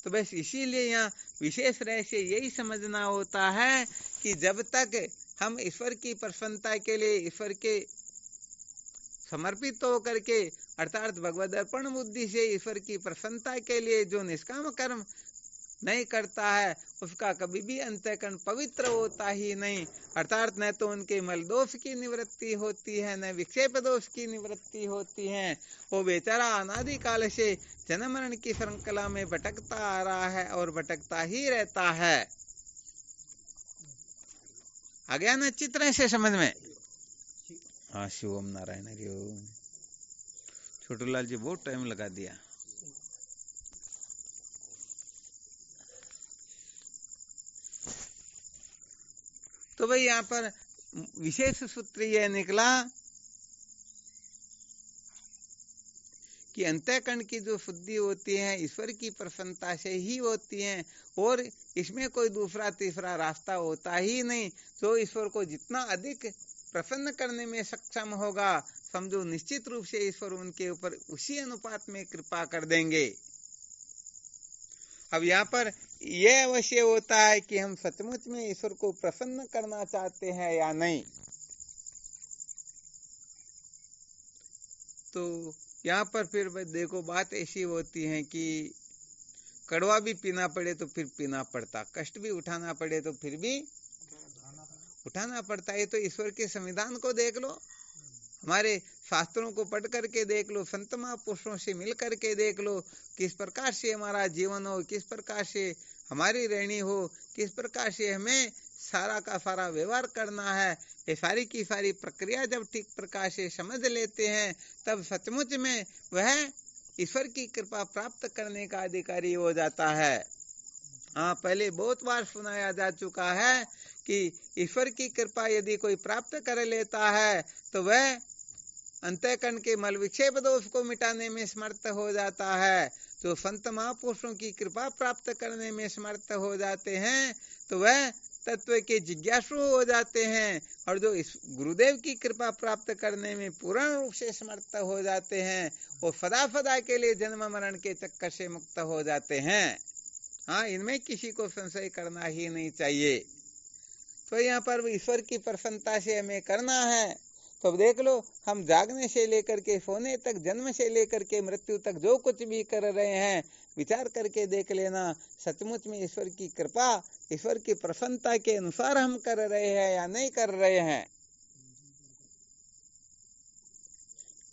तो बस इसीलिए यहाँ विशेष रहस्य यही समझना होता है कि जब तक हम ईश्वर की प्रसन्नता के लिए ईश्वर के समर्पित होकर के अर्थात भगवद अर्पण बुद्धि से ईश्वर की प्रसन्नता के लिए जो निष्काम कर्म नहीं करता है उसका कभी भी अंतःकरण पवित्र होता ही नहीं। अर्थात न तो उनके मल दोष की निवृत्ति होती है, न विक्षेप दोष की निवृत्ति होती है। वो बेचारा अनादि काल से जन्म मरण की श्रृंखला में भटकता आ रहा है और भटकता ही रहता है। आ गया ना चित्र से समझ में? हाँ, शिवम नारायण हरि ओम। छोटूलाल जी बहुत टाइम लगा दिया। तो भाई यहाँ पर विशेष सूत्र यह निकला कि अंतःकरण की जो शुद्धि होती है ईश्वर की प्रसन्नता से ही होती है और इसमें कोई दूसरा तीसरा रास्ता होता ही नहीं। जो ईश्वर को जितना अधिक प्रसन्न करने में सक्षम होगा, समझो निश्चित रूप से ईश्वर उनके ऊपर उसी अनुपात में कृपा कर देंगे। अब यहाँ पर यह अवश्य होता है कि हम सचमुच में ईश्वर को प्रसन्न करना चाहते हैं या नहीं। तो यहाँ पर फिर देखो बात ऐसी होती है कि कड़वा भी पीना पड़े तो फिर पीना पड़ता, कष्ट भी उठाना पड़े तो फिर भी उठाना पड़ता है। तो ईश्वर के संविधान को देख लो, हमारे शास्त्रों को पढ़ करके देख लो, संत महापुरुषों से मिल करके देख लो, किस प्रकार से हमारा जीवन हो, किस प्रकार से हमारी रहनी हो, किस प्रकार से हमें सारा का सारा व्यवहार करना है। ये सारी की सारी प्रक्रिया जब ठीक प्रकार से समझ लेते हैं तब सचमुच में वह ईश्वर की कृपा प्राप्त करने का अधिकारी हो जाता है। हाँ, पहले बहुत बार सुनाया जा चुका है कि ईश्वर की कृपा यदि कोई प्राप्त कर लेता है तो वह अंतःकरण के मल विक्षेप दोष को मिटाने में समर्थ हो जाता है। जो संत महापुरुषों की कृपा प्राप्त करने में समर्थ हो जाते हैं तो वह तत्व के जिज्ञासु हो जाते हैं, और जो इस गुरुदेव की कृपा प्राप्त करने में पूर्ण रूप से समर्थ हो जाते हैं वो सदा सदा के लिए जन्म मरण के चक्कर से मुक्त हो जाते हैं। हाँ, इनमें किसी को संशय करना ही नहीं चाहिए। तो यहाँ पर ईश्वर की प्रसन्नता से हमें करना है। तो देख लो, हम जागने से लेकर के सोने तक, जन्म से लेकर के मृत्यु तक जो कुछ भी कर रहे हैं, विचार करके देख लेना सचमुच में ईश्वर की कृपा, ईश्वर की प्रसन्नता के अनुसार हम कर रहे हैं या नहीं कर रहे हैं।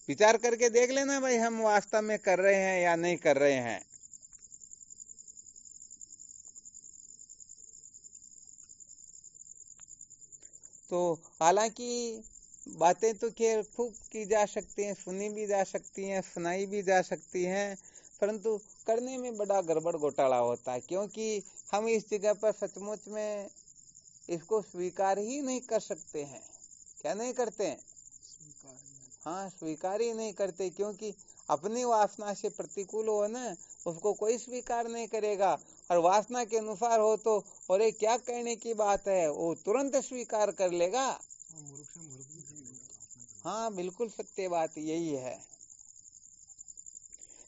विचार करके देख लेना भाई, हम वास्तव में कर रहे हैं या नहीं कर रहे हैं। तो हालांकि बातें तो खैर खूब की जा सकती हैं, सुनी भी जा सकती हैं, सुनाई भी जा सकती हैं, परंतु करने में बड़ा गड़बड़ घोटाला होता है, क्योंकि हम इस जगह पर सचमुच में इसको स्वीकार ही नहीं कर सकते हैं। क्या नहीं करते हैं? हाँ, स्वीकार ही नहीं करते, क्योंकि अपनी वासना से प्रतिकूल हो ना, उसको कोई स्वीकार नहीं करेगा। और वासना के अनुसार हो तो अरे क्या कहने की बात है, वो तुरंत स्वीकार कर लेगा। हाँ, बिल्कुल सत्य बात यही है।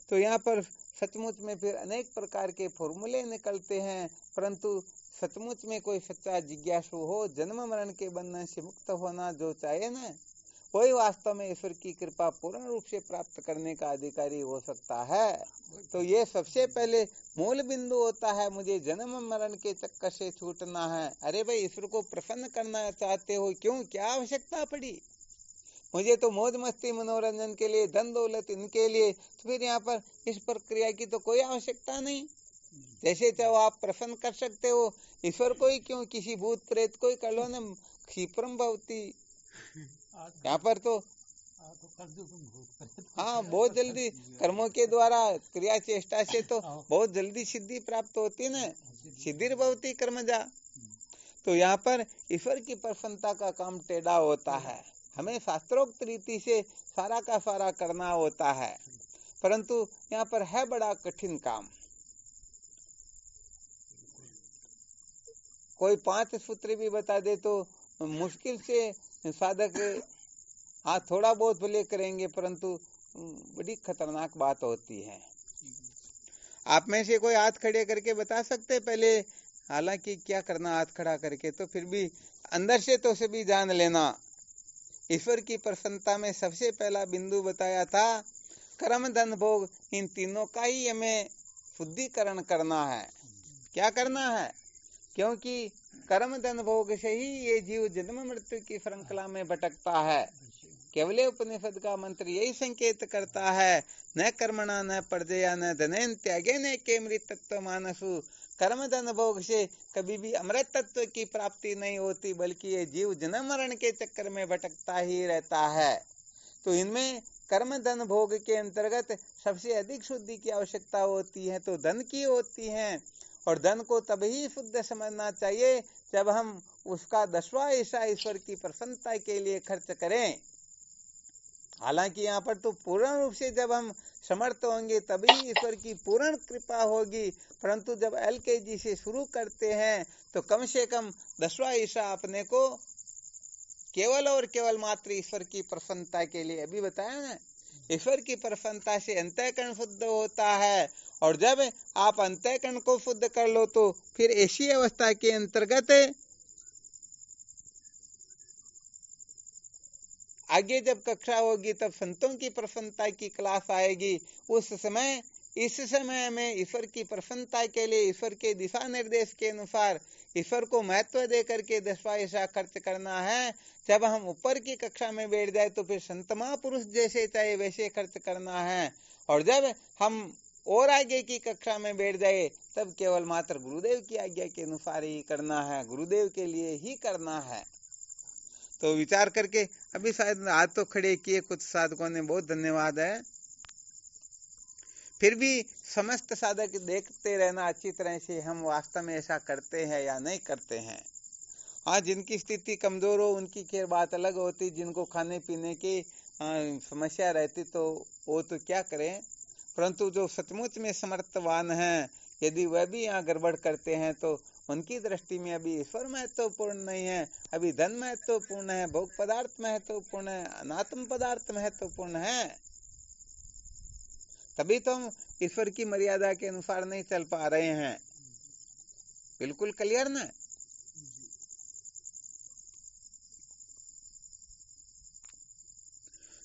तो यहाँ पर सचमुच में फिर अनेक प्रकार के फॉर्मूले निकलते हैं, परंतु सचमुच में कोई सच्चा जिज्ञासु हो, जन्म मरण के बंधन से मुक्त होना जो चाहे ना, वही वास्तव में ईश्वर की कृपा पूर्ण रूप से प्राप्त करने का अधिकारी हो सकता है। तो ये सबसे पहले मूल बिंदु होता है, मुझे जन्म मरण के चक्कर से छूटना है। अरे भाई, ईश्वर को प्रसन्न करना चाहते हो, क्यों, क्या आवश्यकता पड़ी? मुझे तो मौज मस्ती मनोरंजन के लिए, धन दौलत इनके लिए, तो फिर यहाँ पर इस प्रक्रिया की तो कोई आवश्यकता नहीं। जैसे चाहो आप प्रसन्न कर सकते हो ईश्वर को ही, क्यों किसी भूत प्रेत को ही कर लो ना, क्षिप्रम भवती। यहाँ पर तो हाँ, बहुत जल्दी कर्मों के द्वारा क्रिया चेष्टा से तो बहुत जल्दी सिद्धि प्राप्त होती है ना, सिद्धिर भवती कर्मजा। तो यहाँ पर ईश्वर की प्रसन्नता का काम टेढ़ा होता है, हमें शास्त्रोक्त रीति से सारा का सारा करना होता है, परंतु यहाँ पर है बड़ा कठिन काम। कोई 5 सूत्र भी बता दे तो मुश्किल से साधक हाँ थोड़ा बहुत भले करेंगे, परंतु बड़ी खतरनाक बात होती है। आप में से कोई हाथ खड़े करके बता सकते पहले? हालांकि क्या करना हाथ खड़ा करके, तो फिर भी अंदर से तो सभी जान लेना। ईश्वर की प्रसन्नता में सबसे पहला बिंदु बताया था कर्म धन भोग, इन तीनों का ही हमें शुद्धिकरण करना है। क्या करना है? क्योंकि कर्म धन भोग से ही ये जीव जन्म मृत्यु की श्रृंखला में भटकता है। केवल उपनिषद का मंत्र यही संकेत करता है, न कर्मणा न प्रजया न धनेन त्यागे न के मृत तत्व मानसु। कर्म धन भोग से कभी भी अमृत तत्व की प्राप्ति नहीं होती, बल्कि ये जीव जन्म मरण के चक्कर में भटकता ही रहता है। तो इनमें कर्म धन भोग के अंतर्गत सबसे अधिक शुद्धि की आवश्यकता होती है तो धन की होती है। और धन को तभी शुद्ध समझना चाहिए जब हम उसका 10वां हिस्सा ईश्वर की प्रसन्नता के लिए खर्च करें। हालांकि यहाँ पर तो पूर्ण रूप से जब हम समर्थ होंगे तभी ईश्वर की पूर्ण कृपा होगी, परंतु जब LKG से शुरू करते हैं तो कम से कम 10वां हिस्सा अपने को केवल और केवल मात्र ईश्वर की प्रसन्नता के लिए, अभी बताया ना, ईश्वर की प्रसन्नता से अंतःकरण शुद्ध होता है। और जब आप अंतःकरण को शुद्ध कर लो तो फिर ऐसी अवस्था के अंतर्गत आगे जब कक्षा होगी तब संतों की प्रसन्नता की क्लास आएगी। उस समय इस समय में ईश्वर की प्रसन्नता के लिए ईश्वर के दिशा निर्देश के अनुसार ईश्वर को महत्व दे करके 10वां हिस्सा खर्च करना है। जब हम ऊपर की कक्षा में बैठ जाए तो फिर संत महापुरुष जैसे चाहे वैसे खर्च करना है। और जब हम और आगे की कक्षा में बैठ जाए तब केवल मात्र गुरुदेव की आज्ञा के अनुसार ही करना है, गुरुदेव के लिए ही करना है। तो विचार करके अभी शायद हाथ तो खड़े किए कुछ साधकों ने, बहुत धन्यवाद है। फिर भी समस्त साधक देखते रहना अच्छी तरह से हम वास्तव में ऐसा करते हैं या नहीं करते हैं। हाँ, जिनकी स्थिति कमजोर हो उनकी खैर बात अलग होती, जिनको खाने पीने की समस्या रहती तो वो तो क्या करें, परंतु जो सचमुच में समर्थवान हैं यदि वह भी यहाँ गड़बड़ करते हैं तो उनकी दृष्टि में अभी ईश्वर महत्वपूर्ण नहीं है, अभी धन महत्वपूर्ण है, भोग पदार्थ महत्वपूर्ण है, अनात्म पदार्थ महत्वपूर्ण है। तभी तो हम ईश्वर की मर्यादा के अनुसार नहीं चल पा रहे हैं। बिल्कुल क्लियर ना?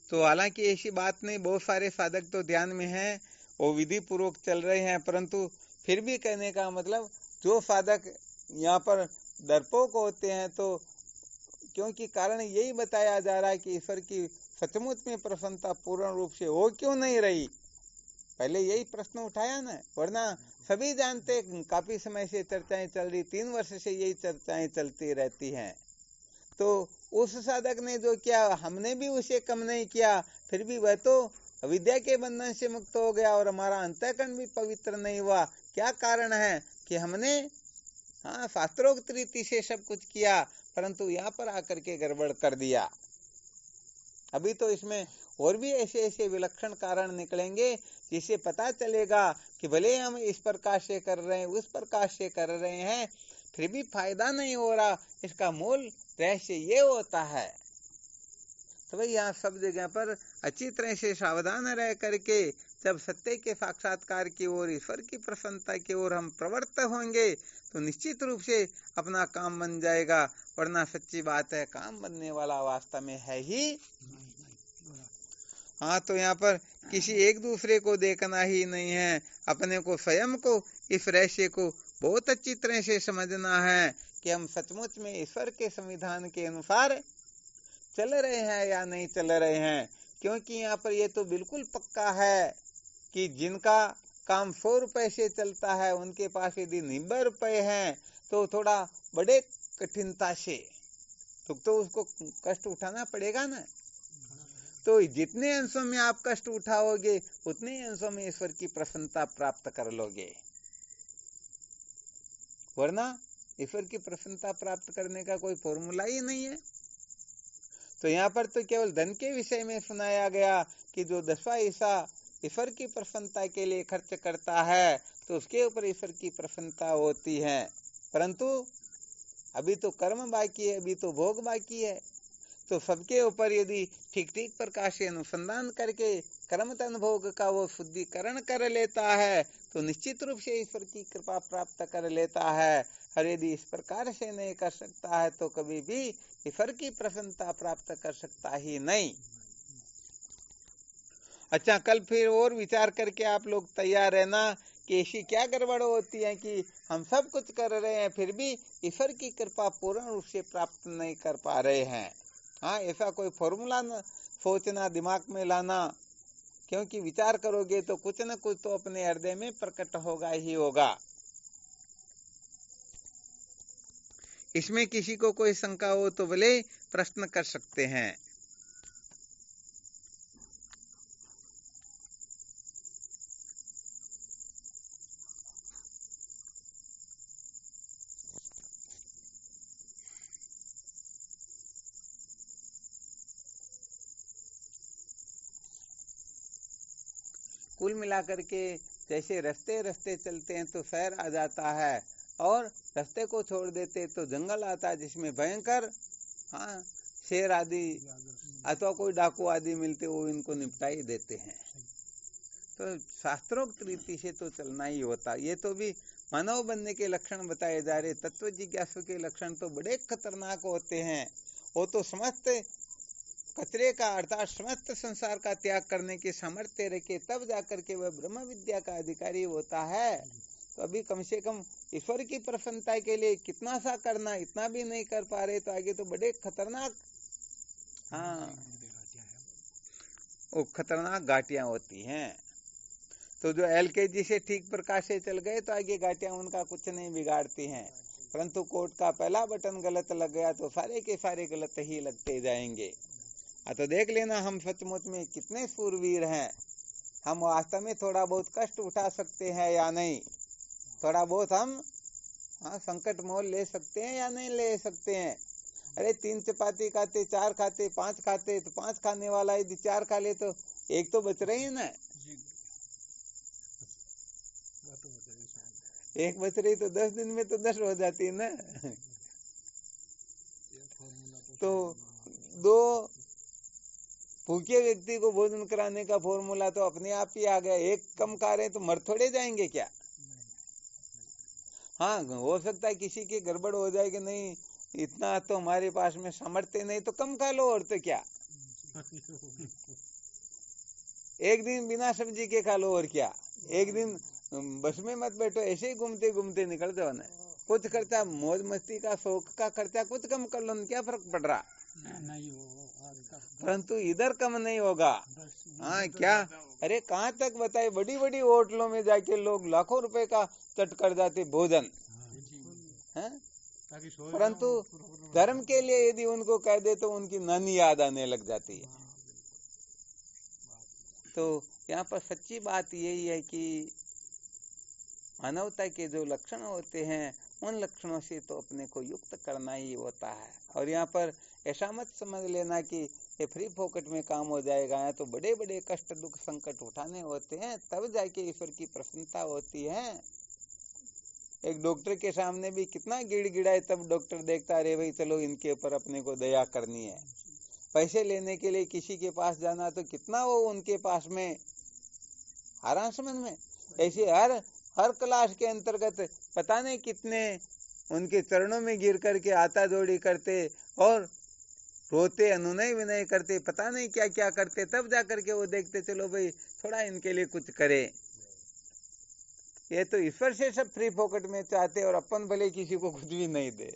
तो हालांकि ऐसी बात नहीं, बहुत सारे साधक तो ध्यान में हैं, वो विधि पूर्वक चल रहे हैं, परंतु फिर भी कहने का मतलब जो साधक यहाँ पर डरपोक होते हैं तो क्योंकि कारण यही बताया जा रहा है कि ईश्वर की सचमुच में प्रसन्नता पूर्ण रूप से हो क्यों नहीं रही, पहले यही प्रश्न उठाया ना। वरना सभी जानते, काफी समय से चर्चाएं चल रही, 3 वर्ष से यही चर्चाएं चलती रहती हैं। तो उस साधक ने जो किया हमने भी उसे कम नहीं किया, फिर भी वह तो अविद्या के बंधन से मुक्त हो गया और हमारा अंतःकरण भी पवित्र नहीं हुआ। क्या कारण है कि हमने शास्त्रोक्त रीति से सब कुछ किया, परंतु यहाँ पर आकर के गड़बड़ कर दिया। अभी तो इसमें और भी ऐसे ऐसे विलक्षण कारण निकलेंगे जिससे पता चलेगा कि भले हम इस प्रकार से कर रहे हैं, उस प्रकार से कर रहे हैं, फिर भी फायदा नहीं हो रहा। इसका मूल रहस्य ये होता है। तो भाई यहाँ सब जगह पर अच्छी तरह से सावधान रह करके जब सत्य के साक्षात्कार की ओर, ईश्वर की प्रसन्नता की ओर हम प्रवृत्त होंगे तो निश्चित रूप से अपना काम बन जाएगा। वरना सच्ची बात है, काम बनने वाला वास्तव में है ही। हाँ, तो यहाँ पर किसी एक दूसरे को देखना ही नहीं है, अपने को स्वयं को इस रहस्य को बहुत अच्छी तरह से समझना है कि हम सचमुच में ईश्वर के संविधान के अनुसार चल रहे हैं या नहीं चल रहे हैं। क्योंकि यहाँ पर ये तो बिल्कुल पक्का है कि जिनका काम 100 रुपए से चलता है उनके पास यदि 90 रुपए हैं तो थोड़ा बड़े कठिनता से तो उसको कष्ट उठाना पड़ेगा ना। तो जितने अंशों में आप कष्ट उठाओगे उतने अंशों में ईश्वर की प्रसन्नता प्राप्त कर लोगे। वरना ईश्वर की प्रसन्नता प्राप्त करने का कोई फॉर्मूला ही नहीं है। तो यहाँ पर तो केवल धन के विषय में सुनाया गया कि जो 10वां हिस्सा ईश्वर की प्रसन्नता के लिए खर्च करता है तो उसके ऊपर ईश्वर की प्रसन्नता होती है। परंतु अभी तो कर्म बाकी है, अभी तो भोग बाकी है। तो सबके ऊपर यदि ठीक ठीक प्रकार से अनुसंधान करके कर्म अनुभव का वो शुद्धिकरण कर लेता है तो निश्चित रूप से ईश्वर की कृपा प्राप्त कर लेता है। और यदि इस प्रकार से नहीं कर सकता है तो कभी भी ईश्वर की प्रसन्नता प्राप्त कर सकता ही नहीं। अच्छा, कल फिर और विचार करके आप लोग तैयार रहना कि ऐसी क्या गड़बड़ होती है कि हम सब कुछ कर रहे हैं फिर भी ईश्वर की कृपा पूर्ण रूप से प्राप्त नहीं कर पा रहे हैं। हाँ, ऐसा कोई फॉर्मूला सोचना, दिमाग में लाना, क्योंकि विचार करोगे तो कुछ न कुछ तो अपने हृदय में प्रकट होगा ही होगा। इसमें किसी को कोई शंका हो तो भले प्रश्न कर सकते हैं। कुल मिलाकर के जैसे रास्ते रास्ते चलते हैं तो शहर आ जाता है और रास्ते को छोड़ देते तो जंगल आता है जिसमें भयंकर शेर आदि अथवा कोई डाकू आदि मिलते, वो इनको निपटा ही देते हैं। तो शास्त्रोक्त रीति से तो चलना ही होता। ये तो भी मानव बनने के लक्षण बताए जा रहे। तत्व जिज्ञासु के लक्षण तो बड़े खतरनाक होते हैं। वो तो समस्त कचरे का अर्थात समस्त संसार का त्याग करने के सामर्थ्य रखे तब जाकर के वह ब्रह्म विद्या का अधिकारी होता है। तो अभी कम से कम ईश्वर की प्रसन्नता के लिए कितना सा करना, इतना भी नहीं कर पा रहे तो आगे तो बड़े खतरनाक वो खतरनाक घाटियां होती हैं। तो जो LKG से ठीक प्रकार से चल गए तो आगे घाटियां उनका कुछ नहीं बिगाड़ती हैं, परंतु कोर्ट का पहला बटन गलत लग गया तो सारे के सारे गलत ही लगते जाएंगे। तो देख लेना हम सचमुच में कितने सूरवीर हैं। हम वास्तव में थोड़ा बहुत कष्ट उठा सकते हैं या नहीं, थोड़ा बहुत हम संकट मोल ले सकते हैं या नहीं ले सकते हैं। अरे 3 चपाती खाते, 4 खाते, 5 खाते तो 5 खाने वाला यदि 4 खा ले तो एक तो बच रही है ना, एक बच रही तो 10 दिन में तो 10 हो जाती है ना। तो 2 भूखे व्यक्ति को भोजन कराने का फॉर्मूला तो अपने आप ही आ गया। एक कम खा रहे तो मर थोड़े जाएंगे क्या। हाँ, हो सकता है किसी की गड़बड़ हो जाए कि नहीं इतना तो हमारे पास में सामर्थ्य नहीं तो कम खा लो, और तो क्या। एक दिन बिना सब्जी के खा लो, और क्या। एक दिन बस में मत बैठो, ऐसे ही घूमते घूमते निकल जाओ ना। कुछ खर्चा मौज मस्ती का, शौक का खर्चा कुछ कम कर लो, क्या फर्क पड़ रहा। परंतु इधर कम नहीं होगा। हाँ, क्या। अरे कहाँ तक बताए, बड़ी बड़ी होटलों में जाके लोग लाखों रुपए का चट कर जाते भोजन है, परंतु धर्म के लिए यदि उनको कह दे तो उनकी नानी याद आने लग जाती है। तो यहाँ पर सच्ची बात यही है कि मानवता के जो लक्षण होते हैं उन लक्षणों से तो अपने को युक्त करना ही होता है। और यहाँ पर ऐसा मत समझ लेना कि ये फ्री फोकट में काम हो जाएगा। तो बड़े बड़े कष्ट दुख संकट उठाने होते हैं तब जाके ईश्वर की प्रसन्नता होती है। एक डॉक्टर के सामने भी कितना गिड़गिड़ाए तब डॉक्टर देखता है, अरे भाई चलो इनके ऊपर अपने को दया करनी है। पैसे लेने के लिए किसी के पास जाना तो कितना वो उनके पास में आराम में। ऐसे हर क्लास के अंतर्गत पता नहीं कितने उनके चरणों में गिर करके आता दौड़ी करते और रोते, अनुनय विनय करते, पता नहीं क्या क्या करते, तब जाकर के वो देखते चलो भाई थोड़ा इनके लिए कुछ करे। ये तो ईश्वर से सब फ्री फोकट में चाहते और अपन भले किसी को कुछ भी नहीं दे।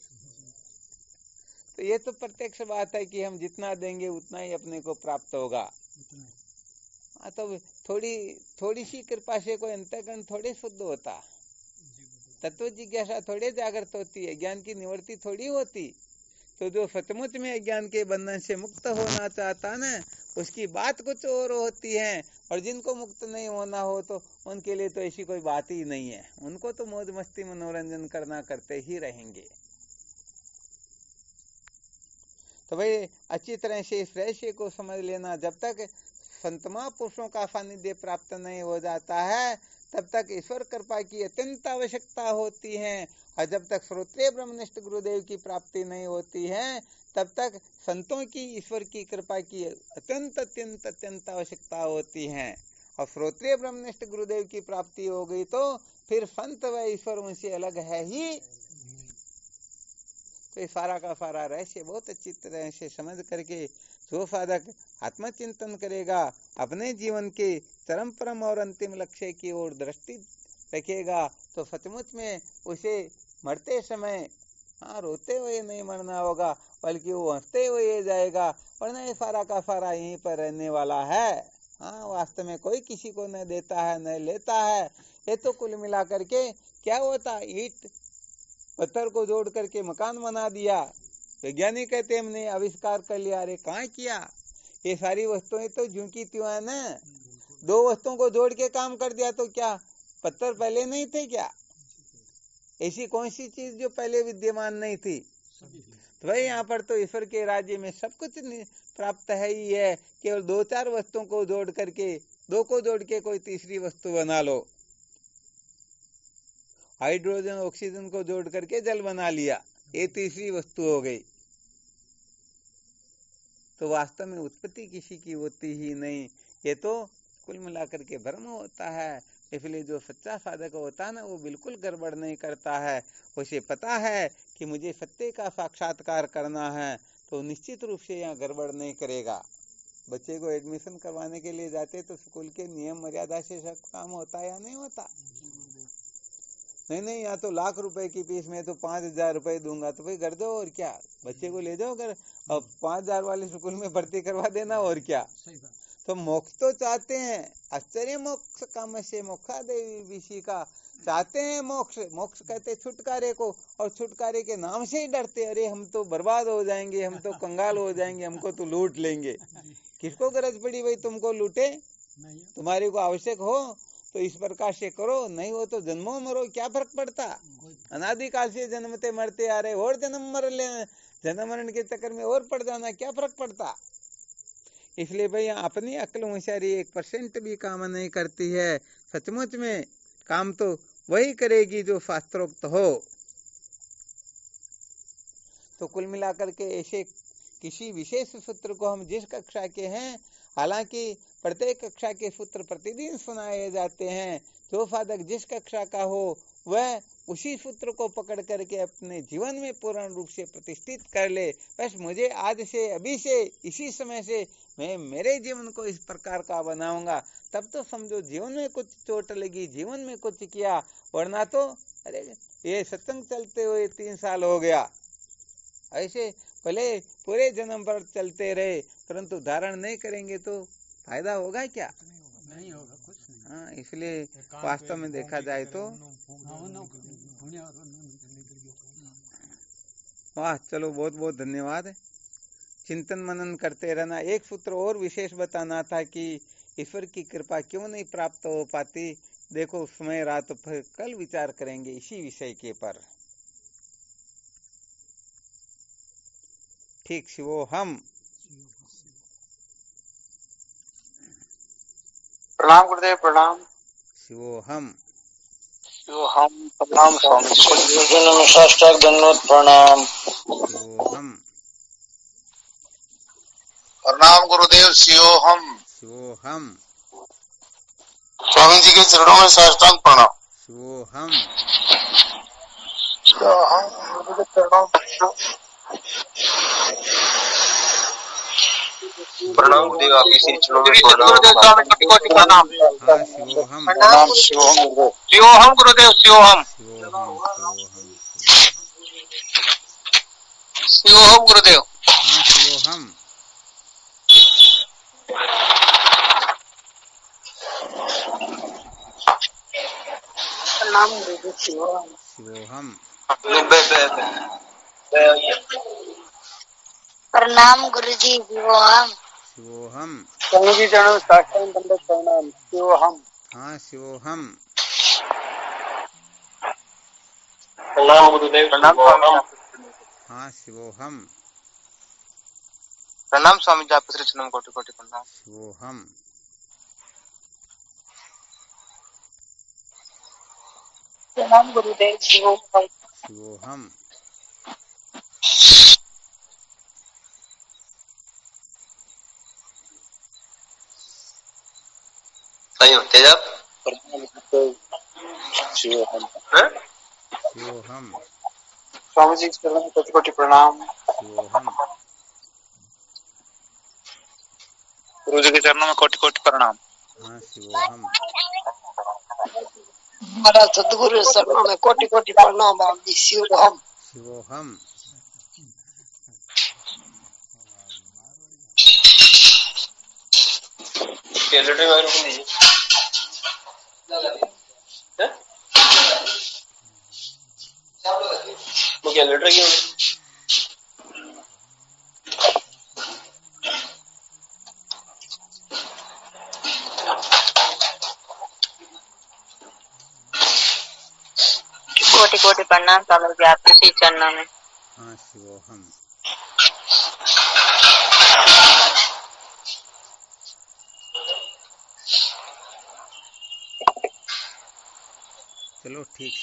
तो ये तो प्रत्यक्ष बात है कि हम जितना देंगे उतना ही अपने को प्राप्त होगा। तो थोड़ी सी कृपा से कोई अंतःकरण थोड़े शुद्ध होता, तत्व जिज्ञासा थोड़े जागृत होती है, ज्ञान की निवृत्ति थोड़ी होती। तो जो सचमुच में ज्ञान के बंधन से मुक्त होना चाहता ना, उसकी बात कुछ और होती है। और जिनको मुक्त नहीं होना हो तो उनके लिए तो ऐसी कोई बात ही नहीं है। उनको तो मौज मस्ती मनोरंजन करना करते ही रहेंगे। तो भाई अच्छी तरह से इस रहस्य को समझ लेना, जब तक संत महापुरुषों का सानिध्य प्राप्त नहीं हो जाता है तब तक ईश्वर कृपा की अत्यंत आवश्यकता होती है। और जब तक श्रोत्रिय ब्रह्मनिष्ठ गुरुदेव की प्राप्ति नहीं होती है तब तक संतों की ईश्वर की कृपा की अत्यंत अत्यंत अत्यंत आवश्यकता होती है। और श्रोत्रिय ब्रह्मनिष्ठ गुरुदेव की प्राप्ति हो गई तो फिर संत व ईश्वर उनसे अलग है ही। तो सारा का सारा रहस्य बहुत अच्छी तरह से समझ करके जो साधक आत्मचिंतन करेगा, अपने जीवन के चरम परम और अंतिम लक्ष्य की ओर दृष्टि रखेगा, तो सचमुच में उसे मरते समय रोते हुए नहीं मरना होगा, बल्कि वो हंसते हुए जाएगा, वरना ये सारा का सारा यहीं पर रहने वाला है। वास्तव में कोई किसी को न देता है न लेता है। ये तो कुल मिला करके क्या होता, ईंट पत्थर को जोड़ करके मकान बना दिया। वैज्ञानिक कहते हमने आविष्कार कर लिया। अरे कहाँ किया, ये सारी वस्तुएं तो ज्यों की त्यों है ना। दो वस्तुओं को जोड़ के काम कर दिया तो क्या पत्थर पहले नहीं थे क्या? ऐसी कौन सी चीज जो पहले विद्यमान नहीं थी? तो भाई यहाँ पर तो ईश्वर के राज्य में सब कुछ प्राप्त है ही है। केवल दो चार वस्तुओं को जोड़ करके, दो को जोड़ के कोई तीसरी वस्तु बना लो। हाइड्रोजन ऑक्सीजन को जोड़ करके जल बना लिया, ये तीसरी वस्तु हो गई। तो वास्तव में उत्पत्ति किसी की होती ही नहीं। ये तो कुल मिलाकर के भ्रम होता है। इसलिए जो सच्चा साधक होता है ना, वो बिल्कुल गड़बड़ नहीं करता है। उसे पता है कि मुझे सत्य का साक्षात्कार करना है, तो निश्चित रूप से यहाँ गड़बड़ नहीं करेगा। बच्चे को एडमिशन करवाने के लिए जाते तो स्कूल के नियम मर्यादा से सब काम होता है या नहीं होता? नहीं, यहाँ तो लाख रुपए की फीस में तो 5,000 रुपए दूंगा, तो भाई कर दो और क्या, बच्चे को ले जाओ घर और 5,000 वाले स्कूल में भर्ती करवा देना और क्या। तो मोक्ष तो चाहते हैं, आश्चर्य मोक्ष काम से मोक्षा देवी विषि का चाहते हैं मोक्ष। मोक्ष कहते छुटकारे को, और छुटकारे के नाम से ही डरते। अरे हम तो बर्बाद हो जाएंगे, हम तो कंगाल हो जाएंगे, हमको तो लूट लेंगे। किसको गरज पड़ी भाई तुमको लूटे? तुम्हारे को आवश्यक हो तो इस प्रकार से करो, नहीं हो तो जन्मों मरो, क्या फर्क पड़ता। अनादिकाल से जन्मते मरते आ रहे, और जन्म मरण के चक्कर में और पड़ जाना, क्या फर्क पड़ता। इसलिए भाई अपनी अक्ल होशियारी 1% भी काम नहीं करती है। सचमुच में काम तो वही करेगी जो शास्त्रोक्त हो। तो कुल मिलाकर के ऐसे किसी विशेष सूत्र को हम जिस कक्षा के हैं, हालांकि प्रत्येक कक्षा के सूत्र प्रतिदिन सुनाए जाते हैं, जो साधक जिस कक्षा का हो वह उसी सूत्र को पकड़ करके अपने जीवन में पूर्ण रूप से प्रतिष्ठित कर ले। बस मुझे आज से, अभी से, इसी समय से मैं मेरे जीवन को इस प्रकार का बनाऊंगा, तब तो समझो जीवन में कुछ चोट लगी, जीवन में कुछ किया। वरना तो अरे ये सत्संग चलते हुए 3 साल हो गया, ऐसे भले पूरे जन्म पर चलते रहे, परंतु धारण नहीं करेंगे तो फायदा होगा क्या? नहीं होगा कुछ नहीं। इसलिए वास्तव में देखा जाए तो वाह, चलो बहुत बहुत धन्यवाद। चिंतन मनन करते रहना। एक सूत्र और विशेष बताना था कि ईश्वर की कृपा क्यों नहीं प्राप्त हो पाती। देखो समय रात फिर कल विचार करेंगे इसी विषय के पर। ठीक, शिवोहम। प्रणाम गुरुदेव, प्रणाम। शिवोहम। शिवोहम। प्रणाम स्वामी जी। साष्टांग दंडवत प्रणाम। शिवोहम। प्रणाम गुरुदेव। शिवोहम। शिवोहम। स्वामी जी के चरणों में साष्टांग प्रणाम। शिवोहम। प्रणाम गुरुदेव, आपकी श्री चरणों में प्रणाम। कोटि प्रणाम। हाँ, शिवोहम। प्रणाम। शिवोहम। शिवोहम गुरुदेव, शिवोहम। शिवोहम गुरुदेव। हाँ, शिवोहम। प्रणाम गुरुदेव। शिवोहम। शिवोहम। प्रणाम गुरुजी। शिवोहम। शिवोहम। स्वामी जी चरणों में साष्टांग दंडवत प्रणाम। शिवोहम। हाँ, शिवोहम। प्रणाम गुरुदेव। प्रणाम स्वामी। हाँ, शिवोहम। प्रणाम स्वामी जी, आपकी श्री चरणों में कोटि कोटि प्रणाम। शिवोहम। प्रणाम गुरुदेव। शिवोहम। शिवोहम। सही होते जब शिवोहम। शिवोहम। स्वामी जी के चरणों में कोटि कोटि प्रणाम। शिवोहम। गुरु जी के चरणों में कोटि कोटि प्रणाम। हाँ शिवोहम। महाराज सदगुरु के चरणों में कोटि कोटि प्रणाम। बाबा जी शिवोहम। शिवोहम। कैलकुलेटर वगैरह को नहीं है वो कैलकुलेटर क्यों कोटि कोटि प्रणाम सालों के आपके श्री चरणों में। हाँ शिवोहम। चलो ठीक।